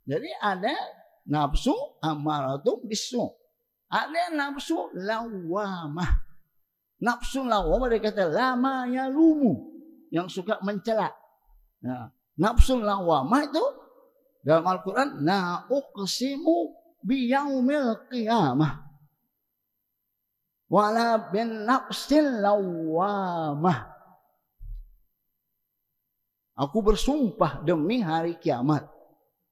Jadi ada nafsu amaratum bisu. Ada nafsu lawamah. Nafsu lawamah dia kata lama yalumu, yang suka mencela. Nah, nafsu lawamah itu dalam Al-Quran, na uqsimu biyaumil qiyamah wala bin nafsil lawamah. Aku bersumpah demi hari kiamat,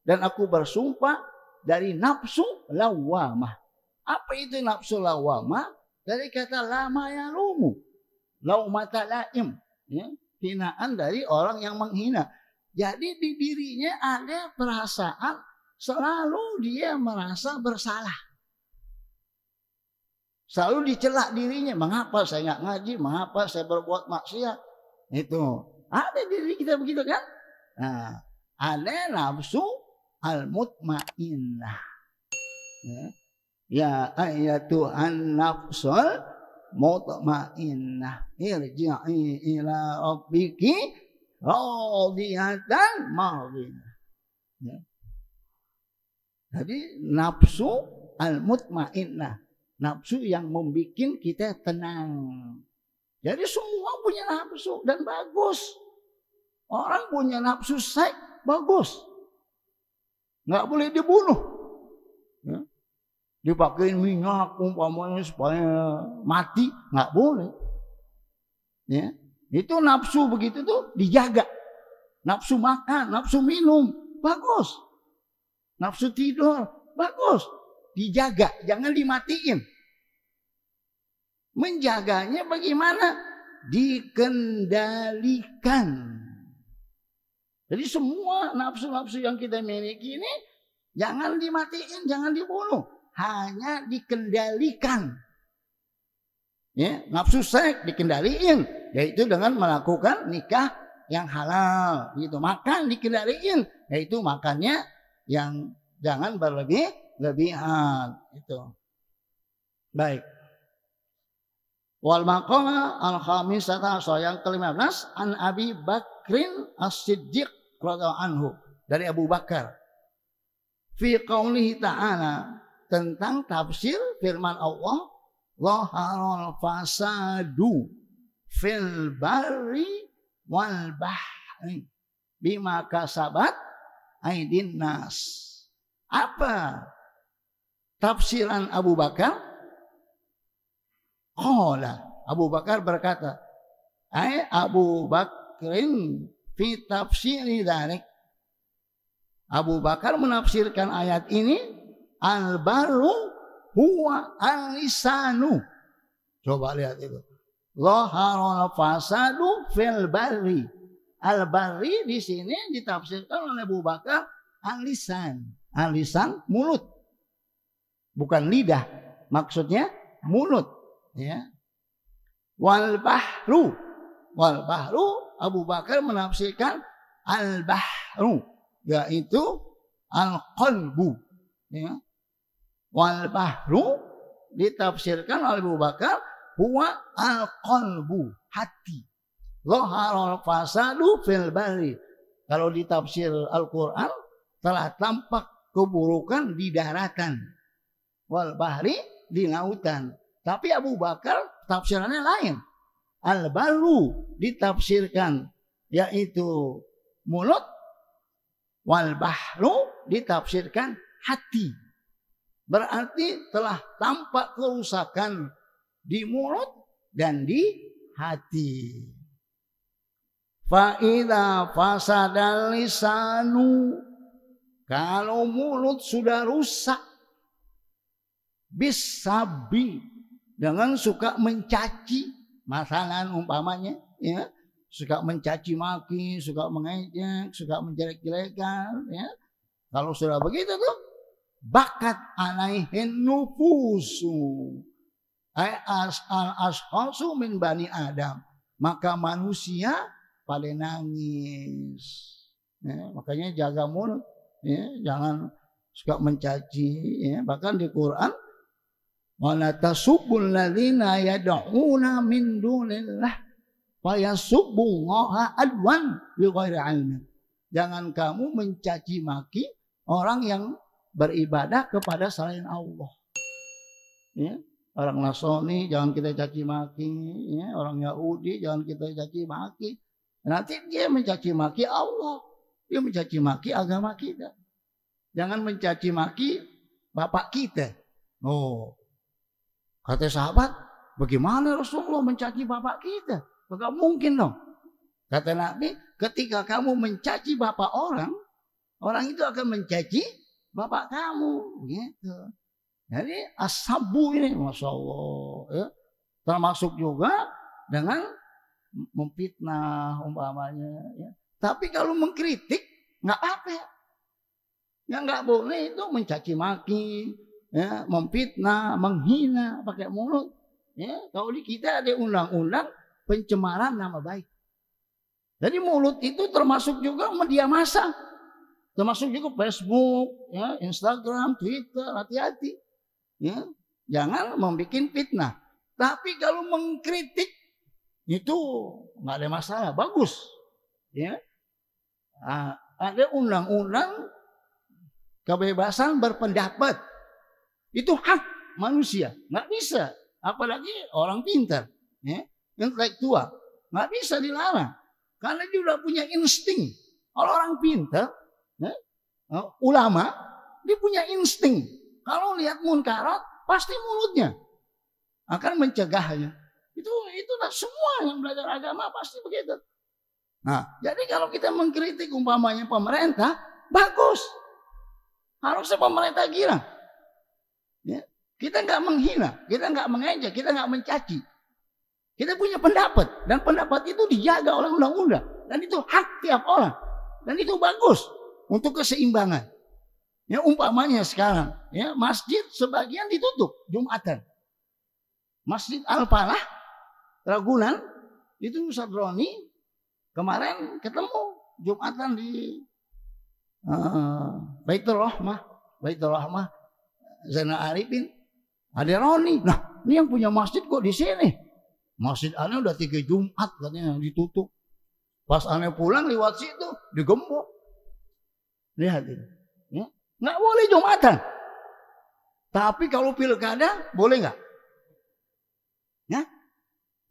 dan aku bersumpah dari nafsu lawamah. Apa itu nafsu lawamah? Dari kata lama yalumu, laumata laim, ya, hinaan dari orang yang menghina. Jadi di dirinya ada perasaan selalu dia merasa bersalah. Selalu dicela dirinya, mengapa saya nggak ngaji, mengapa saya berbuat maksiat. Itu ada di diri kita begitu kan? Nah, ada nafsu al-mutmainnah. Ya ayyatuhan nafsul mutmainnah, irji'i ila rabbiki radiyatan mardiyah. Ya. Jadi nafsu al-mutmainnah, nafsu yang membuat kita tenang. Jadi semua punya nafsu dan bagus. Orang punya nafsu seks bagus, nggak boleh dibunuh. Ya. Dipakein minyak umpamanya supaya mati, nggak boleh. Ya. Itu nafsu begitu tuh dijaga. Nafsu makan, nafsu minum, bagus. Nafsu tidur, bagus. Dijaga, jangan dimatiin. Menjaganya bagaimana? Dikendalikan. Jadi semua nafsu-nafsu yang kita miliki ini jangan dimatiin, jangan dibunuh. Hanya dikendalikan. Ya, nafsu seks dikendaliin, yaitu dengan melakukan nikah yang halal, gitu. Makan dikendaliin, yaitu makannya yang jangan berlebihan, itu. Baik. Wal maqama al-khamisata, yang ke-15, an Abi Bakrin As-Siddiq radhiyallahu anhu, dari Abu Bakar. Fi qaulihi ta'ala, tentang tafsir firman Allah, zaharul fasadu fil barri wal bahri bima kasabat aydin nas. Apa tafsiran Abu Bakar? Qala, Abu Bakar berkata, Abu Bakrin fi tafsiri dzalik. Abu Bakar menafsirkan ayat ini, al-barru huwa al-lisanu. Coba lihat itu. Zaharul fasadu fil barri. Al-barri di sini ditafsirkan oleh Abu Bakar al-lisan. Al-lisan mulut. Bukan lidah. Maksudnya mulut, ya. Wal bahru. Wal bahru Abu Bakar menafsirkan al-bahru, yaitu al-qalbu, ya. Wal bahru ditafsirkan oleh Abu Bakar huwa al-qalbu, hati. Zaharul fasadu fil barri. Kalau ditafsir Al-Qur'an, telah tampak keburukan di daratan, wal bahri di lautan. Tapi Abu Bakar tafsirannya lain. Al-barru ditafsirkan yaitu mulut, wal bahru ditafsirkan hati. Berarti telah tampak kerusakan di mulut dan di hati. Fa idza fasadal lisanu, kalau mulut sudah rusak, bisabi, dengan suka mencaci, masalah umpamanya, ya, suka mencaci maki, suka mengejek, suka menjelek-jelekan, ya. Kalau sudah begitu tuh, bakat alaihin nufusu, al-ashkhasu min bani Adam, maka manusia pada nangis, ya. Makanya jaga mulut, ya, jangan suka mencaci, ya. Bahkan di Quran, wala tasubbul ladzina yad'una min dunillah fayasubbullaha adwan bighairi ilmin. Jangan kamu mencaci maki orang yang beribadah kepada selain Allah, ya. Orang Nasrani jangan kita caci maki, ya. Orang Yahudi jangan kita caci maki. Nanti dia mencaci maki Allah, dia mencaci maki agama kita. Jangan mencaci maki bapak kita. Oh, kata sahabat, bagaimana Rasulullah mencaci bapak kita? Enggak mungkin dong. Kata Nabi, ketika kamu mencaci bapak orang, orang itu akan mencaci bapak kamu, gitu. Jadi asabu ini, masya Allah, ya, termasuk juga dengan memfitnah umpamanya, ya. Tapi kalau mengkritik nggak apa-apa. Yang nggak boleh itu mencaci maki, ya, memfitnah, menghina pakai mulut, ya. Kalau di kita ada undang-undang pencemaran nama baik. Jadi mulut itu termasuk juga media massa, termasuk juga Facebook, ya, Instagram, Twitter, hati-hati, ya. Jangan membuat fitnah. Tapi kalau mengkritik itu nggak ada masalah, bagus, ya. Ada undang-undang kebebasan berpendapat, itu hak manusia, nggak bisa, apalagi orang pintar, ya, intelektual, nggak bisa dilarang karena dia udah punya insting. Kalau orang pintar, ya, ulama, dia punya insting. Kalau lihat munkarat, pasti mulutnya akan mencegahnya. Itulah semua yang belajar agama pasti begitu. Nah, jadi kalau kita mengkritik umpamanya pemerintah, bagus. Harusnya pemerintah girang. Ya. Kita nggak menghina, kita nggak mengejek, kita nggak mencaci. Kita punya pendapat, dan pendapat itu dijaga oleh undang-undang, dan itu hak tiap orang, dan itu bagus untuk keseimbangan. Ya, umpamanya sekarang, ya, masjid sebagian ditutup Jumatan. Masjid Al-Falah Ragunan itu Ustaz Roni kemarin ketemu Jumatan di Baitur Rahmah Zainal Arifin, ada Roni. Nah, ini yang punya masjid kok di sini? Masjid aneh udah 3 Jumat katanya ditutup. Pas aneh pulang lewat situ digembok. Lihat ini, ya. Nggak boleh Jumatan. Tapi kalau pilkada boleh nggak? Ya?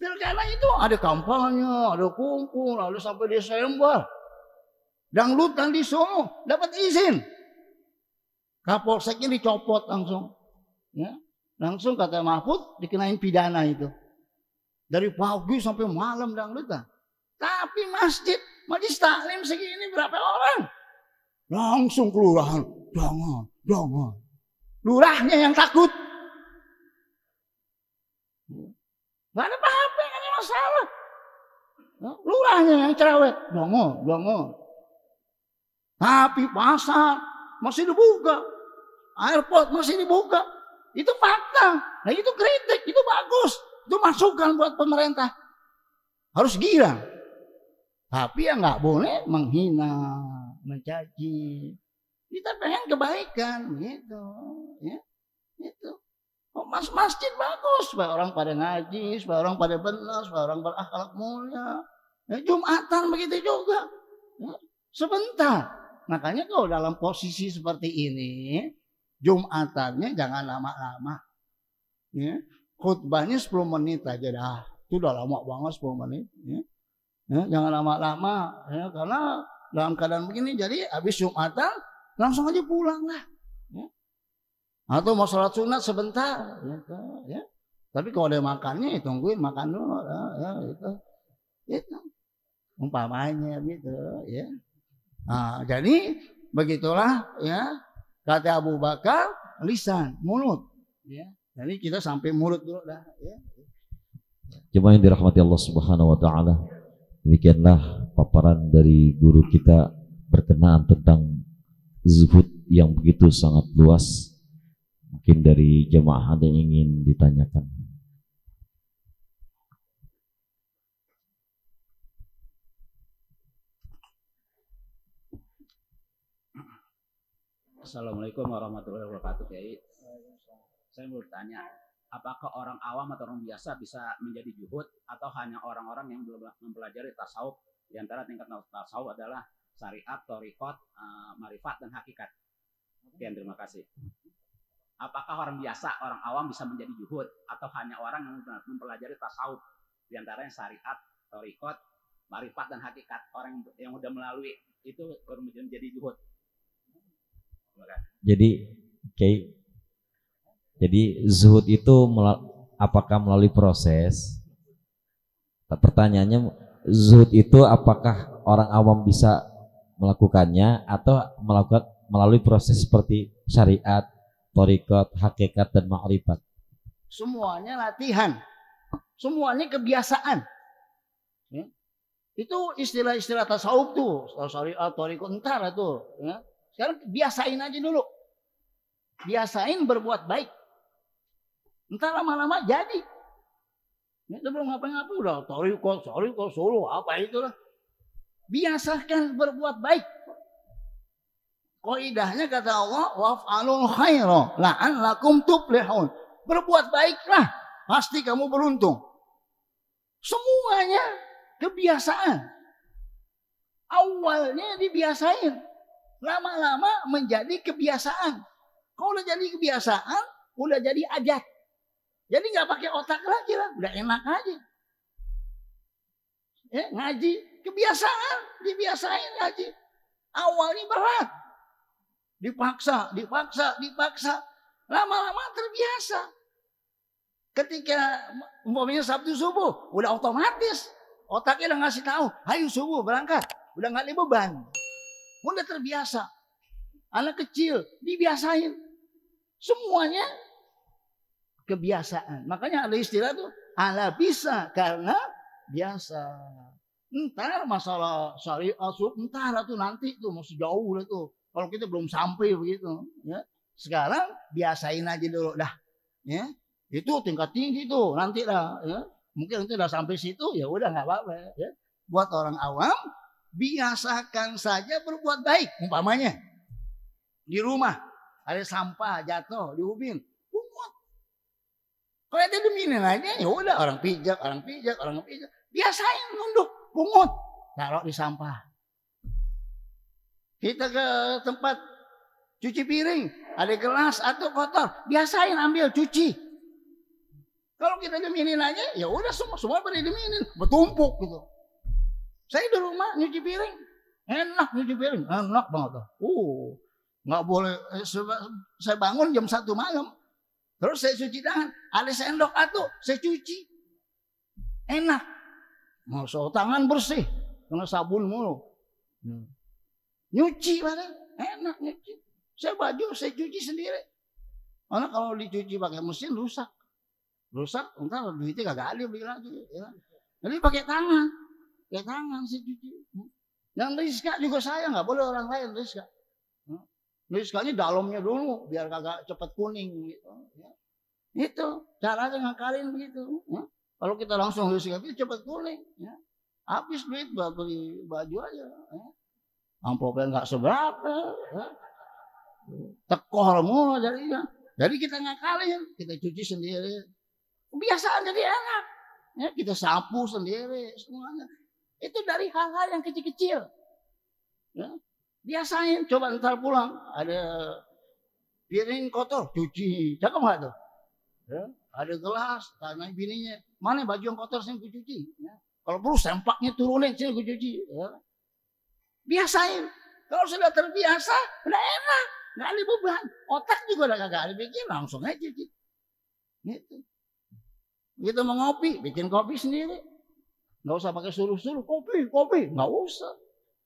Pilkada itu ada kampanye, ada kumpul, ada sampai Desember. Dangdutan di Solo dapat izin. Kapolseknya dicopot langsung. Ya. Langsung kata Mahfud dikenain pidana itu. Dari pagi sampai malam dangdutan. Tapi majelis taklim segini berapa orang? Langsung kelurahan. Jangan. Lurahnya yang takut. Gak ada apa-apa, gak ada masalah. Lurahnya yang cerewet. Jangan. Tapi pasar masih dibuka. Airport masih dibuka. Itu fakta. Nah itu kritik, itu bagus. Itu masukan buat pemerintah. Harus gila. Tapi ya nggak boleh menghina, mencaci. Kita pengen kebaikan, gitu. Ya, gitu. Oh, masjid bagus, supaya orang pada ngaji, supaya orang pada benar, supaya orang berakhlak mulia. Ya, Jumatan begitu juga. Ya, sebentar. Makanya kalau dalam posisi seperti ini, Jumatannya jangan lama-lama. Ya. Khutbahnya 10 menit aja dah. Itu udah lama banget 10 menit. Ya. Ya, jangan lama-lama. Ya, karena dalam keadaan begini, jadi habis Jumatan, langsung aja pulang lah. Ya. Atau mau sholat sunat sebentar. Ya. Tapi kalau ada makannya, tungguin makan dulu. Ya, itu. Umpamanya gitu. Ya. Nah, jadi begitulah ya. Kata Abu Bakar, lisan, mulut. Ya. Jadi kita sampai mulut dulu dah. Ya. Jemaah yang dirahmati Allah Subhanahu Wa Taala, demikianlah paparan dari guru kita berkenaan tentang zuhud yang begitu sangat luas. Mungkin dari jemaah ada yang ingin ditanyakan. Assalamualaikum warahmatullahi wabarakatuh, Kiai. Saya mau bertanya, apakah orang awam atau orang biasa bisa menjadi zuhud atau hanya orang-orang yang belum mempelajari tasawuf? Di antara tingkat tasawuf adalah syariat, thariqat, marifat dan hakikat. Sekian, terima kasih. Apakah orang biasa, orang awam bisa menjadi zuhud atau hanya orang yang mempelajari tasawuf? Di antaranya syariat, thariqat, marifat dan hakikat. Orang yang sudah melalui itu baru menjadi zuhud. Jadi zuhud itu apakah melalui proses? Pertanyaannya, zuhud itu apakah orang awam bisa melakukannya atau melakukan melalui proses seperti syariat, thariqat, hakikat dan ma'rifat? Semuanya latihan. Semuanya kebiasaan. Ya. Itu istilah-istilah tasawuf tuh, syariat, thariqat, entar tuh, ya. Sekarang biasain aja dulu. Biasain berbuat baik. Entar lama-lama jadi. Ini belum ngapa-ngapa udah thariqat, solo apa itulah. Biasakan berbuat baik. Qaidahnya kata Allah, waf'alul khaira la'allakum tuflihun. Berbuat baiklah, pasti kamu beruntung. Semuanya kebiasaan. Awalnya dibiasain. Lama-lama menjadi kebiasaan. Kalau udah jadi kebiasaan, udah jadi adat. Jadi nggak pakai otak lagi lah, udah enak aja. Ya, ngaji kebiasaan, dibiasain ngaji. Awalnya berat, dipaksa. Lama-lama terbiasa. Ketika umpamanya Sabtu subuh, udah otomatis otaknya udah ngasih tahu, ayo subuh berangkat, udah nggak ada beban. Udah terbiasa. Anak kecil dibiasain. Semuanya kebiasaan. Makanya ada istilah tuh ala bisa karena biasa. Entar masalah syariat entar tuh nanti tuh masih jauh lah tuh. Kalau kita belum sampai begitu, ya. Sekarang biasain aja dulu dah. Ya. Itu tingkat tinggi tuh nanti lah, ya. Mungkin nanti udah sampai situ ya udah nggak apa-apa, ya. Buat orang awam biasakan saja berbuat baik. Umpamanya di rumah ada sampah jatuh di ubin, pungut. Kalau ada diminin aja ya udah orang pijak. Biasain nunduk, pungut, taruh di sampah. Kita ke tempat cuci piring, ada gelas atau kotor, biasain ambil cuci. Kalau kita diminin aja ya udah semua pada diminin, bertumpuk gitu. Saya di rumah nyuci piring, enak nyuci piring, enak banget. Nggak boleh. Saya bangun jam 1 malam. Terus saya cuci tangan. Ada sendok atuh, saya cuci. Enak. Masuk tangan bersih. Kena sabun mulu. Nyuci padahal. Enak nyuci. Saya baju, saya cuci sendiri. Karena kalau dicuci pakai mesin rusak. Rusak, entar duitnya kagak ada beli lagi. Ya. Jadi pakai tangan. Pakai tangan saya cuci. Yang Rizka juga saya, nggak boleh orang lain Rizka. Rizkanya dalamnya dulu biar kagak cepat kuning gitu. Ya. Itu caranya ngakalin begitu. Ya. Kalau kita langsung Rizka itu cepat kuning. Ya. Habis duit beli baju aja. Ya. Amplopnya nggak seberapa. Ya. Tekor mulu jadinya. Jadi kita ngakalin, kita cuci sendiri. Kebiasaan jadi enak. Ya, kita sapu sendiri semuanya. Itu dari hal-hal yang kecil-kecil. Ya. Biasain, coba ntar pulang ada piring kotor, cuci, cakep nggak tuh? Ya. Ada gelas, tanya bininya, mana baju yang kotor sini gue cuci. Ya. Kalau perlu sempaknya turunin sini gue cuci. Ya. Biasain, kalau sudah terbiasa, udah enak, nggak ada beban. Otak juga udah kagak ada bikin, langsung aja cuci. Gitu. Kita mau ngopi, bikin kopi sendiri, nggak usah pakai suruh-suruh kopi, nggak usah.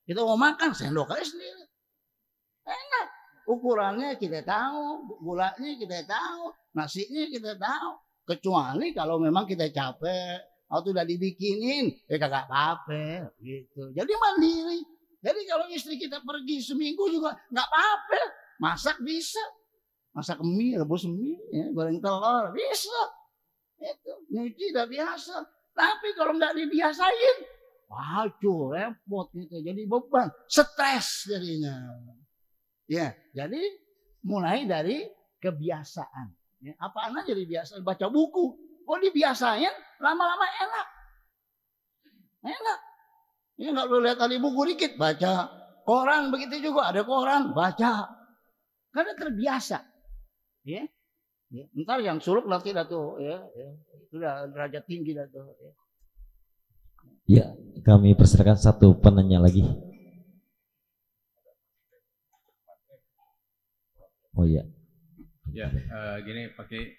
Kita mau makan, sendok aja sendiri. Enak. Ukurannya kita tahu, gulanya kita tahu, nasinya kita tahu. Kecuali kalau memang kita capek, atau udah dibikinin, kagak apa-apa. Gitu. Jadi mandiri. Jadi kalau istri kita pergi seminggu juga nggak apa-apa. Masak bisa. Masak mie, rebus mie, ya, goreng telur, bisa. Itu. Nyuci udah biasa. Tapi kalau nggak dibiasain, waduh, repot gitu. Jadi beban, stres jadinya. Ya, jadi mulai dari kebiasaan. Ya, apaan aja dibiasain, baca buku. Oh dibiasain, lama-lama enak. Enak. Ya nggak boleh lihat tadi buku dikit, baca. Koran begitu juga, ada koran, baca. Karena terbiasa. Ya. Ya. Ntar yang suluk nanti dah tuh, ya. Sudah derajat tinggi dah tuh. Ya. Ya, kami persilakan satu penanya lagi. Oh iya. Ya, gini pakai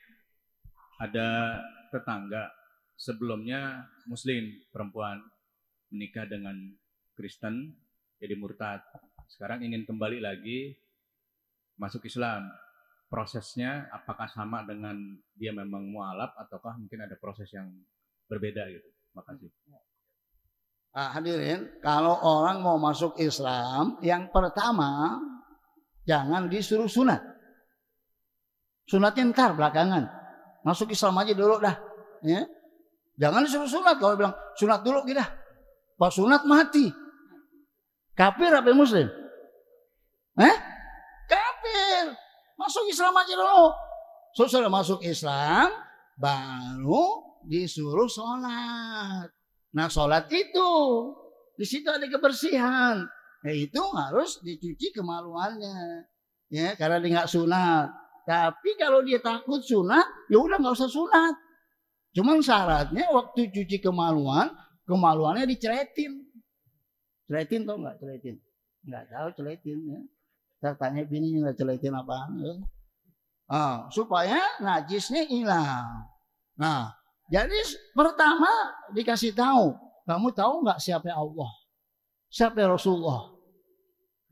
ada tetangga sebelumnya Muslim perempuan menikah dengan Kristen jadi murtad. Sekarang ingin kembali lagi masuk Islam. Prosesnya apakah sama dengan dia memang mualaf ataukah mungkin ada proses yang berbeda gitu? Makasih. Hadirin, kalau orang mau masuk Islam, yang pertama jangan disuruh sunat. Sunatnya ntar belakangan. Masuk Islam aja dulu dah. Ya. Jangan disuruh sunat. Kalau bilang sunat dulu kita. Pas sunat mati. Kafir apa Muslim? Kafir. Masuk Islam aja dulu. Sudah masuk Islam, baru disuruh sholat. Nah sholat itu, di situ ada kebersihan. Itu harus dicuci kemaluannya. Ya, karena dia nggak sunat. Tapi kalau dia takut sunat, ya udah nggak usah sunat. Cuman syaratnya waktu cuci kemaluannya diceretin. Ceretin tau nggak ceretin? Nggak tahu ceretin ya. Saya tanya bini nggak ceretin apaan ya. Supaya najisnya hilang. Nah, jadi pertama dikasih tahu, kamu tahu nggak siapa Allah, siapa Rasulullah?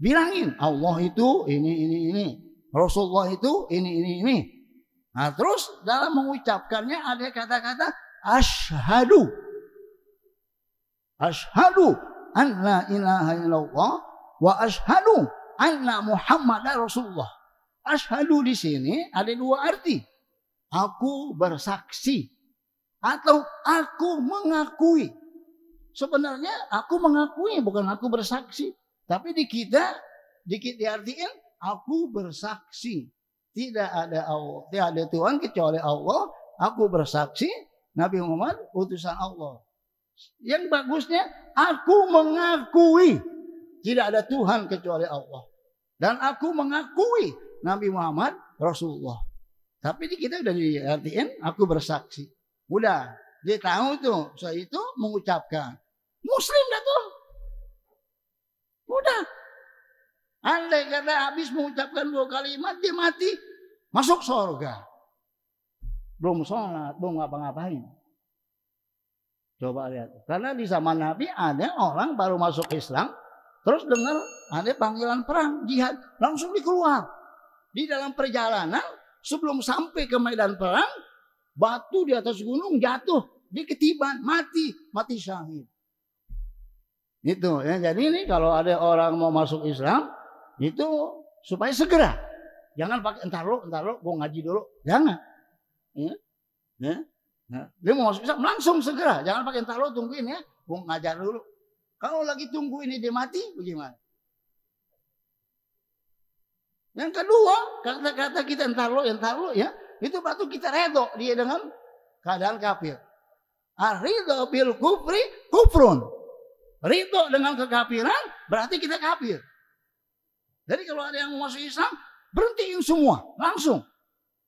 Bilangin Allah itu ini, Rasulullah itu ini. Nah, terus dalam mengucapkannya ada kata-kata asyhadu an la ilaha illallah wa asyhadu anna Muhammadar Rasulullah. Asyhadu di sini ada dua arti. Aku bersaksi atau aku mengakui. Sebenarnya aku mengakui bukan aku bersaksi. Tapi di kita diartikan aku bersaksi. Tidak ada Allah, tidak ada Tuhan kecuali Allah. Aku bersaksi Nabi Muhammad utusan Allah. Yang bagusnya aku mengakui tidak ada Tuhan kecuali Allah. Dan aku mengakui Nabi Muhammad Rasulullah. Tapi di kita udah diartikan aku bersaksi. Udah, dia tahu tuh. Saya itu mengucapkan Muslim dah tuh. Udah. Andai kata habis mengucapkan 2 kalimat dia mati, masuk surga. Belum sholat, belum ngapa-ngapain. Coba lihat. Karena di zaman Nabi ada orang baru masuk Islam, terus dengar ada panggilan perang, jihad, langsung dikeluar. Di dalam perjalanan, sebelum sampai ke medan perang, batu di atas gunung jatuh, dia ketiban, mati syahid. Itu ya. Jadi ini kalau ada orang mau masuk Islam, itu supaya segera. Jangan pakai entar lo, gua ngaji dulu. Jangan. Ya. Ya. Nah, dia mau masuk Islam langsung segera. Jangan pakai entar lo, tungguin ya. Gua ngajar dulu. Kalau lagi tunggu ini dia mati, bagaimana? Yang kedua, kata-kata kita entar lo ya. Itu batu kita redo dia dengan keadaan kafir. Ar-ridho bil kufri kufrun. Ridho dengan kekafiran berarti kita kafir. Jadi kalau ada yang mau masuk Islam, berhentiin semua langsung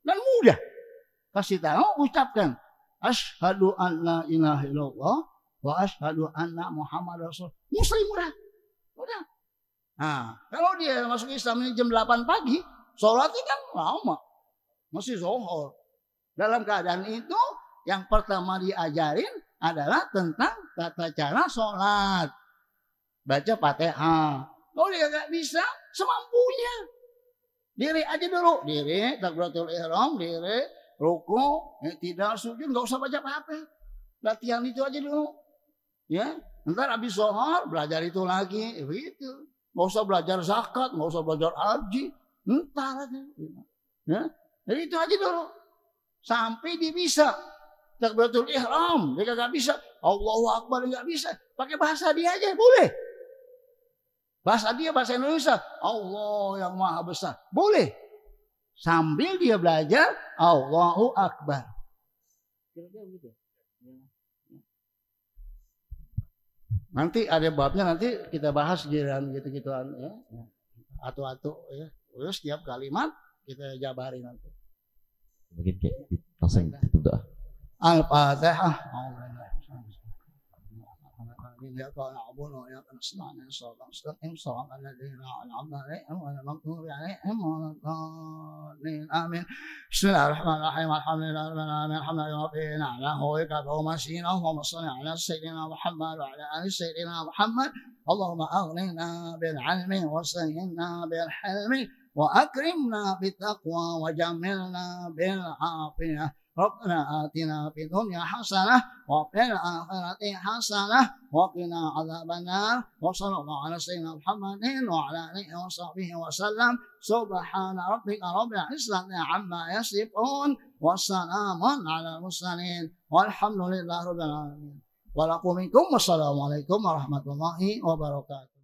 dan mudah. Kasih tahu, ucapkan asyhadu an la ilaha illallah wa asyhadu anna Muhammad Rasul. Muslim udah. Nah, kalau dia masuk Islam ini jam 8 pagi, sholatnya kan lama, masih zuhur. Dalam keadaan itu, yang pertama diajarin adalah tentang tata cara sholat, baca Fatihah. Kalau dia nggak bisa, semampunya. Diri aja dulu, diri takbiratul ihram, diri ruku, tidak sujud, nggak usah baca apa-apa. Latihan itu aja dulu. Ya, ntar habis zuhur belajar itu lagi, begitu. Nggak usah belajar zakat, nggak usah belajar haji, ntar aja. Ya, jadi itu aja dulu. Sampai dia bisa takbiratul ihram, dia nggak bisa. Allahu Akbar nggak bisa. Pakai bahasa dia aja boleh. Bahasa dia bahasa Indonesia. Allah yang maha besar. Boleh. Sambil dia belajar Allahu Akbar. Kira-kira gitu. Nanti ada babnya, nanti kita bahas giliran gitu-gituan ya. Atu-atu ya. Terus setiap kalimat kita jabarin nanti. Begitu langsung ditutup. Al-Fatihah. إياك نعبد وإياك نستعين صراط المستقيم صراط الذين أنعمت عليهم غير المغضوب عليهم ولا الضالين آمين. بسم الله الرحمن الرحيم الحمد لله رب العالمين الحمد لله رب العالمين هو يكفر مسينا اللهم صل على سيدنا محمد وعلى آل سيدنا محمد اللهم أغننا بالعلم وسينا بالحلم وأكرمنا بالتقوى وجملنا بالعافية. ربنا آتنا في الدنيا حسنة وفي الآخرة حسنة وقنا عذاب النار وصلى الله على سيدنا محمد وعلى آله وصحبه وسلم. سبحان ربك رب العزة عما يصفون والسلام على المرسلين والحمد لله رب العالمين. ولكم منكم والسلام عليكم ورحمة الله وبركاته.